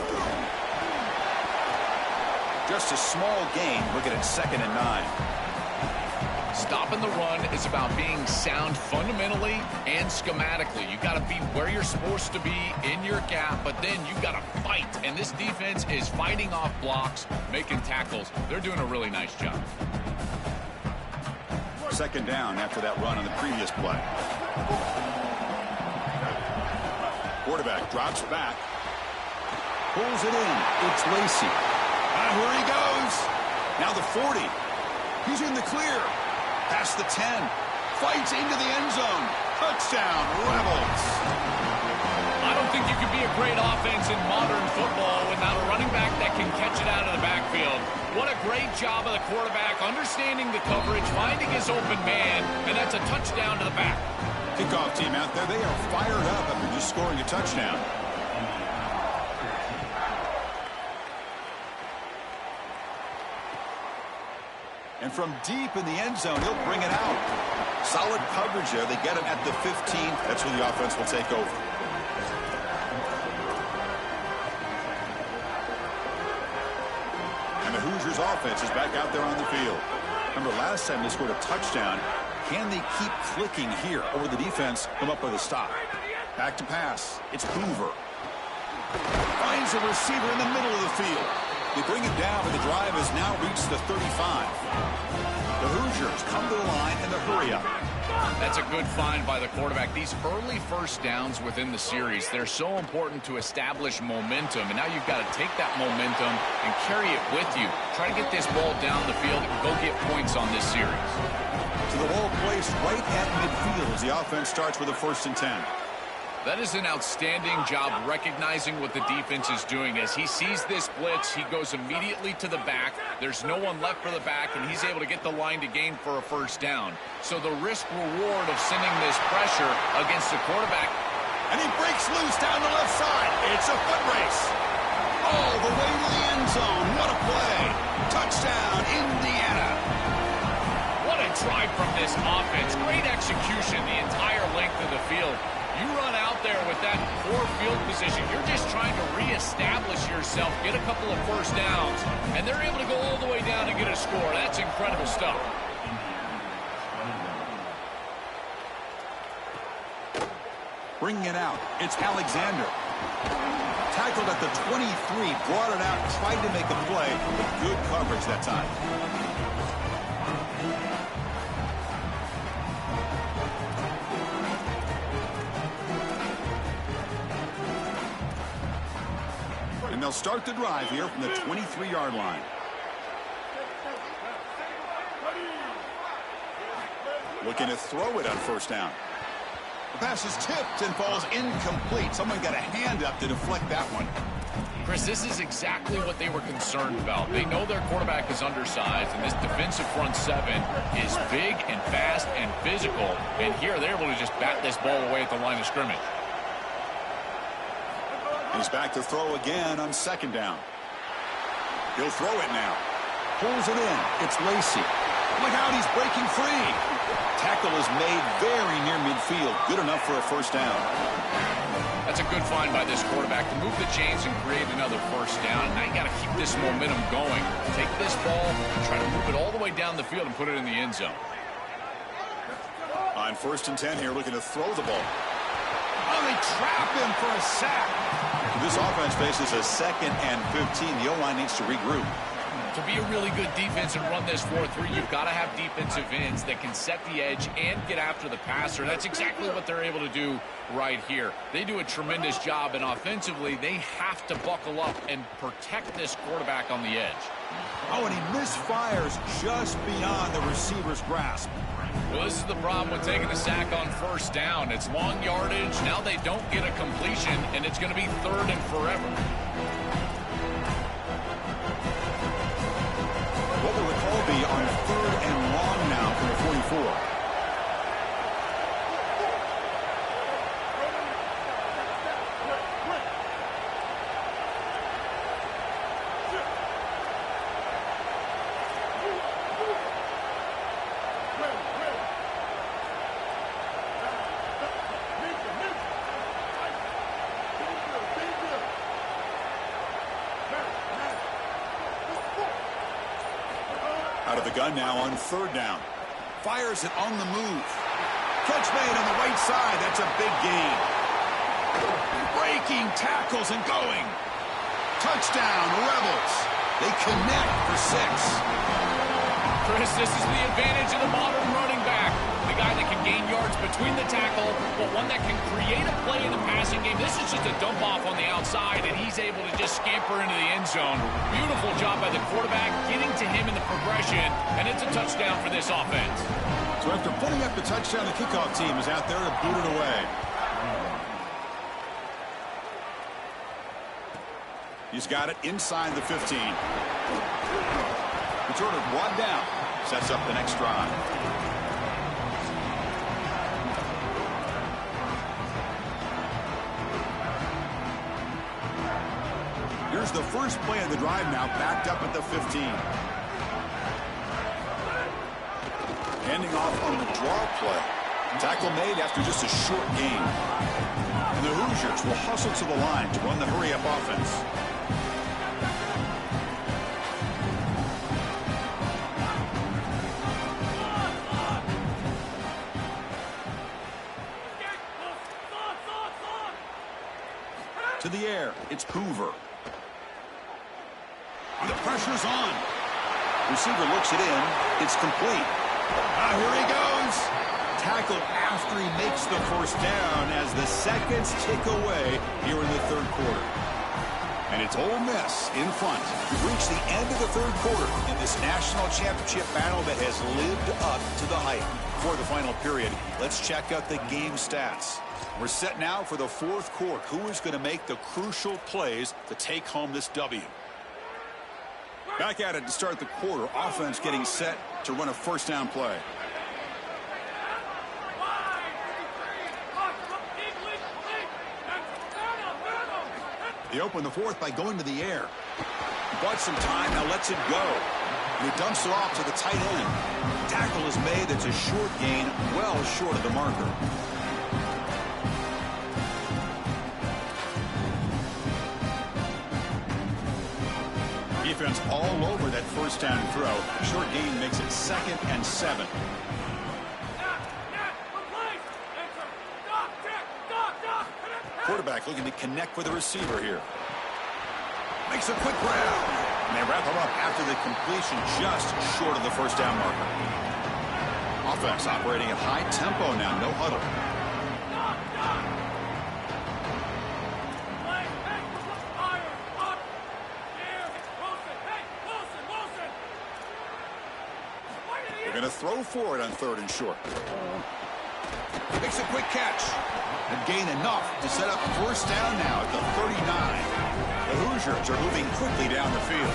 Just a small gain. Look at it, 2nd and 9. Stopping the run is about being sound fundamentally and schematically. You got to be where you're supposed to be in your gap, but then you got to fight. And this defense is fighting off blocks, making tackles. They're doing a really nice job. 2nd down after that run on the previous play. Quarterback drops back. Pulls it in. It's Lacy. And here he goes. Now the 40. He's in the clear. Past the 10. Fights into the end zone. Touchdown, Rebels. I don't think you can be a great offense in modern football without a running back that can catch it out of the backfield. What a great job of the quarterback, understanding the coverage, finding his open man, and that's a touchdown to the back. Kickoff team out there, they are fired up after just scoring a touchdown. And from deep in the end zone, he'll bring it out. Solid coverage there. They get him at the 15. That's where the offense will take over. And the Hoosiers offense is back out there on the field. Remember, last time they scored a touchdown. Can they keep clicking here? Or will the defense come up with a stop? Back to pass. It's Hoover. Finds a receiver in the middle of the field. They bring it down, but the drive has now reached the 35. The Hoosiers come to the line in the hurry up. That's a good find by the quarterback. These early first downs within the series, they're so important to establish momentum. And now you've got to take that momentum and carry it with you. Try to get this ball down the field and go get points on this series. To the ball placed right at midfield as the offense starts with a 1st and 10. That is an outstanding job recognizing what the defense is doing. As he sees this blitz, he goes immediately to the back. There's no one left for the back, and he's able to get the line to gain for a 1st down. So the risk-reward of sending this pressure against the quarterback. And he breaks loose down the left side. It's a foot race. All the way to the end zone. What a play. Touchdown, Indiana. What a drive from this offense. Great execution the entire length of the field. You run out there with that poor field position. You're just trying to reestablish yourself, get a couple of 1st downs, and they're able to go all the way down and get a score. That's incredible stuff. Bringing it out. It's Alexander. Tackled at the 23, brought it out, tried to make a play, but good coverage that time. And they'll start the drive here from the 23-yard line. Looking to throw it on 1st down. The pass is tipped and falls incomplete. Someone got a hand up to deflect that one. Chris, this is exactly what they were concerned about. They know their quarterback is undersized, and this defensive front 7 is big and fast and physical. And here they're able to just bat this ball away at the line of scrimmage. He's back to throw again on 2nd down. He'll throw it now. Pulls it in. It's Lacy. Look out, he's breaking free. Tackle is made very near midfield. Good enough for a 1st down. That's a good find by this quarterback to move the chains and create another 1st down. Now you got to keep this momentum going. Take this ball and try to move it all the way down the field and put it in the end zone. On 1st and 10 here, looking to throw the ball. Oh, they trap him for a sack. This offense faces a 2nd and 15. The O-line needs to regroup. To be a really good defense and run this 4-3, you've got to have defensive ends that can set the edge and get after the passer. That's exactly what they're able to do right here. They do a tremendous job, and offensively, they have to buckle up and protect this quarterback on the edge. Oh, and he misfires just beyond the receiver's grasp. Well, this is the problem with taking a sack on first down. It's long yardage. Now they don't get a completion, and it's going to be 3rd and forever. What will the call be on 3rd and long now from the 44? Out of the gun now on 3rd down. Fires it on the move. Catch made on the right side. That's a big gain. Breaking tackles and going. Touchdown, Rebels. They connect for 6. Chris, this is the advantage of the modern running back. The guy that can gain yards between the tackle, but one that can create a play in the passing game. This is just a dump off on the outside, and he's able to just scamper into the end zone. Beautiful job by the quarterback, getting to him in the progression, and it's a touchdown for this offense. So after putting up the touchdown, the kickoff team is out there to boot it away. He's got it inside the 15. Return it brought down. Sets up the next drive. Here's the first play of the drive now, backed up at the 15. Handing off on the draw play. Tackle made after just a short gain. And the Hoosiers will hustle to the line to run the hurry-up offense. To the air, it's Hoover. The pressure's on. Receiver looks it in. It's complete. Here he goes. Tackled after he makes the first down as the seconds tick away here in the 3rd quarter. And it's Ole Miss in front. We've reached the end of the 3rd quarter in this national championship battle that has lived up to the hype. Before the final period, let's check out the game stats. We're set now for the 4th quarter. Who is going to make the crucial plays to take home this W? Back at it to start the quarter. Offense getting set to run a first down play. They open the 4th by going to the air. Bought some time, now lets it go. And he dumps it off to the tight end. Tackle is made. It's a short gain, well short of the marker. Defense all over that first down throw. Short gain makes it 2nd and 7. Quarterback looking to connect with the receiver here. Makes a quick grab. And they wrap him up after the completion just short of the first down marker. Offense operating at high tempo now. No huddle. Going to throw for it on 3rd and short. Makes a quick catch and gain enough to set up first down now at the 39. The Hoosiers are moving quickly down the field.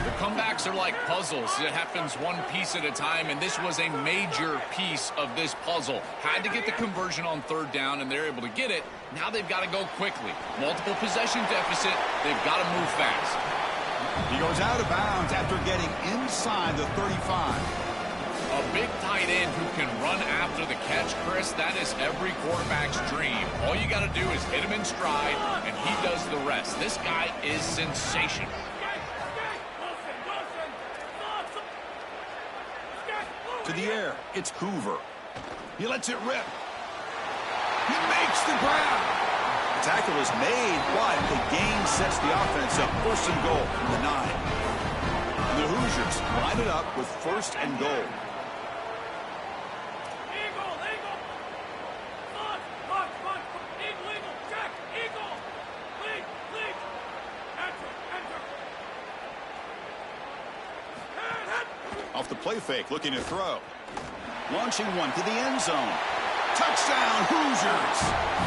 The comebacks are like puzzles. It happens one piece at a time, and this was a major piece of this puzzle. Had to get the conversion on 3rd down, and they're able to get it. Now they've got to go quickly. Multiple possession deficit. They've got to move fast. He goes out of bounds after getting inside the 35. A big tight end who can run after the catch, Chris, that is every quarterback's dream. All you got to do is hit him in stride, and he does the rest. This guy is sensational. To the air, it's Hoover. He lets it rip. He makes the grab. The tackle is made, but the gain sets the offense up. 1st and goal from the 9. Hoosiers line it up with 1st and goal. Off the play fake, looking to throw. Launching one to the end zone. Touchdown, Hoosiers!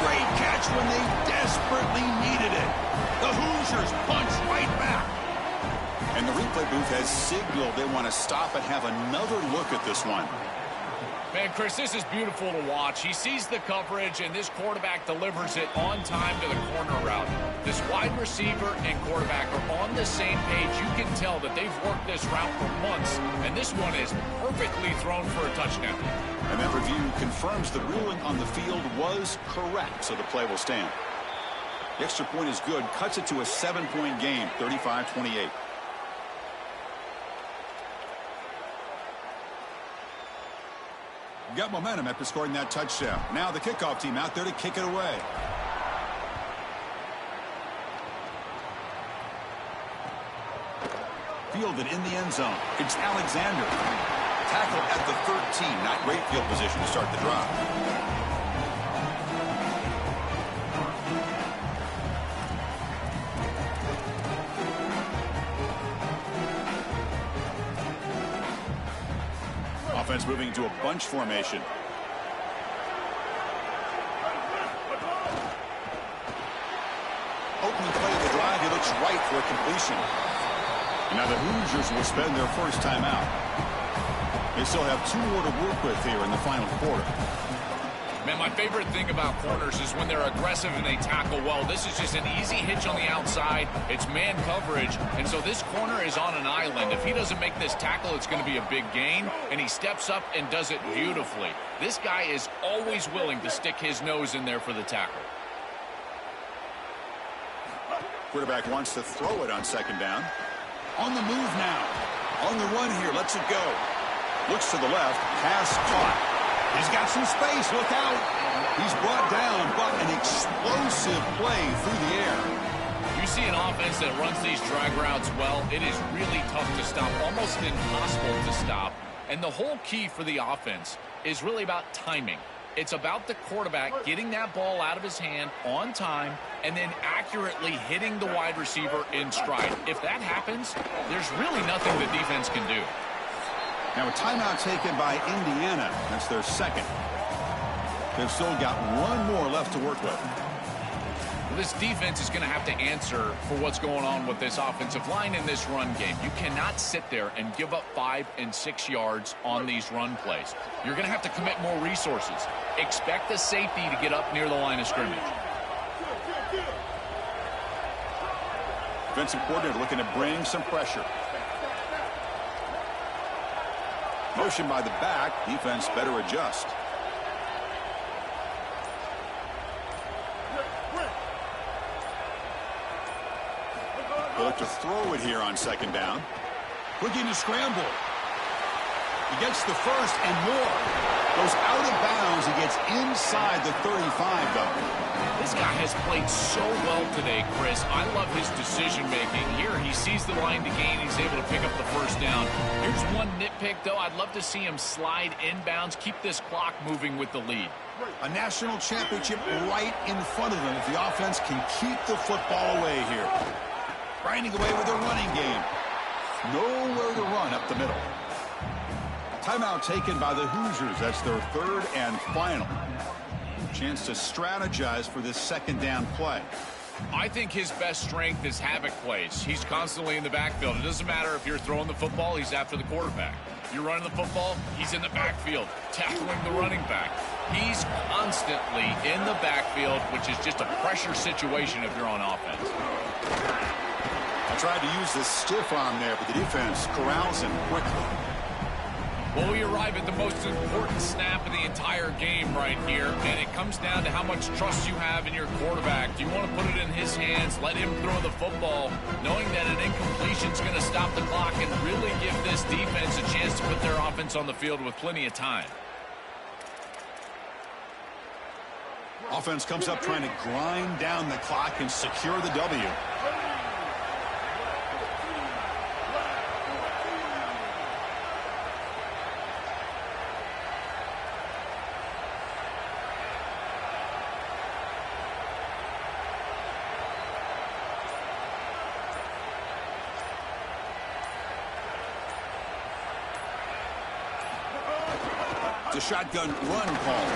Great catch when they desperately needed it. The Hoosiers punch right back. And the replay booth has signaled they want to stop and have another look at this one. Man, Chris, this is beautiful to watch. He sees the coverage, and this quarterback delivers it on time to the corner route. This wide receiver and quarterback are on the same page. You can tell that they've worked this route for months, and this one is perfectly thrown for a touchdown. And that review confirms the ruling on the field was correct, so the play will stand. The extra point is good, cuts it to a 7-point game, 35-28. Got momentum after scoring that touchdown. Now the kickoff team out there to kick it away. Fielded in the end zone. It's Alexander. Tackle at the 13. Not great field position to start the drive. Offense moving into a bunch formation. Opening play of the drive, he looks right for a completion. And now the Hoosiers will spend their first time out. They still have 2 more to work with here in the final quarter. Man, my favorite thing about corners is when they're aggressive and they tackle well. This is just an easy hitch on the outside. It's man coverage, and so this corner is on an island. If he doesn't make this tackle, it's going to be a big gain, and he steps up and does it beautifully. This guy is always willing to stick his nose in there for the tackle. Quarterback wants to throw it on 2nd down. On the move now. On the run here, lets it go. Looks to the left, pass caught. He's got some space, look out. He's brought down, but an explosive play through the air. You see an offense that runs these drag routes well, it is really tough to stop, almost impossible to stop. And the whole key for the offense is really about timing. It's about the quarterback getting that ball out of his hand on time and then accurately hitting the wide receiver in stride. If that happens, there's really nothing the defense can do. Now a timeout taken by Indiana. That's their 2nd. They've still got 1 more left to work with. Well, this defense is going to have to answer for what's going on with this offensive line in this run game. You cannot sit there and give up 5 and 6 yards on these run plays. You're going to have to commit more resources. Expect the safety to get up near the line of scrimmage. Defensive coordinator looking to bring some pressure. Motion by the back. Defense better adjust. They'll look to throw it here on 2nd down. Looking to scramble. He gets the first and more. Goes out of bounds. He gets inside the 35, though. This guy has played so well today, Chris. I love his decision-making. Here, he sees the line to gain. He's able to pick up the first down. Here's one nitpick, though. I'd love to see him slide inbounds, keep this clock moving with the lead. A national championship right in front of them if the offense can keep the football away here. Grinding away with their running game. Nowhere to run up the middle. Timeout taken by the Hoosiers. That's their 3rd and final. Chance to strategize for this 2nd down play. I think his best strength is havoc plays. He's constantly in the backfield. It doesn't matter if you're throwing the football, he's after the quarterback. You're running the football, he's in the backfield, tackling the running back. He's constantly in the backfield, which is just a pressure situation if you're on offense. I tried to use the stiff arm there, but the defense corrals him quickly. Well, we arrive at the most important snap of the entire game right here, and it comes down to how much trust you have in your quarterback. Do you want to put it in his hands, let him throw the football, knowing that an incompletion is going to stop the clock and really give this defense a chance to put their offense on the field with plenty of time? Offense comes up trying to grind down the clock and secure the W. The shotgun run call.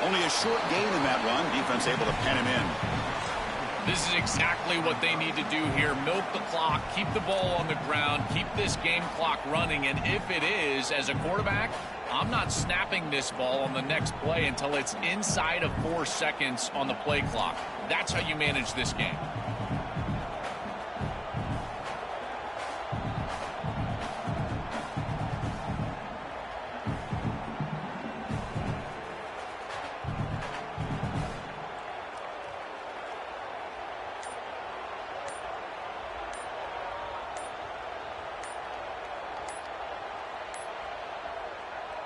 Only a short gain in that run. Defense able to pen him in. This is exactly what they need to do here. Milk the clock, keep the ball on the ground, keep this game clock running. And if it is, as a quarterback, I'm not snapping this ball on the next play until it's inside of 4 seconds on the play clock. That's how you manage this game.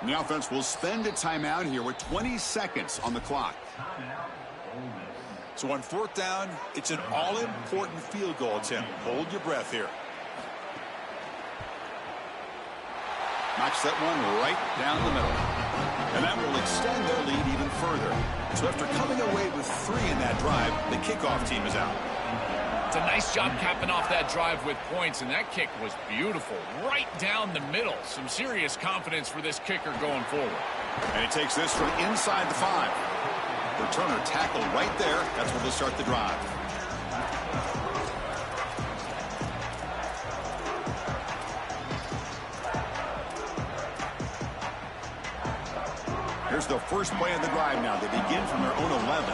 And the offense will spend a timeout here with 20 seconds on the clock. So on 4th down, it's an all-important field goal attempt. Hold your breath here. Knocks that one right down the middle. And that will extend their lead even further. So after coming away with 3 in that drive, the kickoff team is out. It's a nice job capping off that drive with points, and that kick was beautiful. Right down the middle. Some serious confidence for this kicker going forward. And he takes this from inside the 5. Returner tackled right there. That's where they'll start the drive. Here's the first play of the drive now. They begin from their own 11.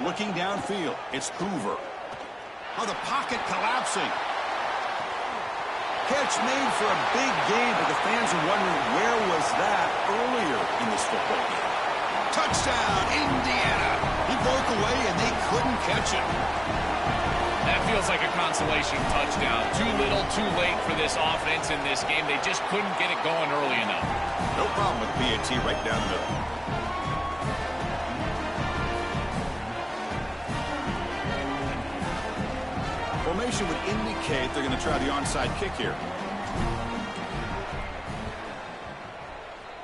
Looking downfield, it's Hoover. Oh, the pocket collapsing. Catch made for a big gain, but the fans are wondering where was that earlier in this football game. Touchdown, Indiana. He broke away and they couldn't catch him. That feels like a consolation touchdown. Too little, too late for this offense in this game. They just couldn't get it going early enough. No problem with PAT right down the middle. Formation would indicate they're going to try the onside kick here.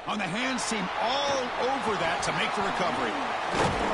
On the hands team all over that to make the recovery.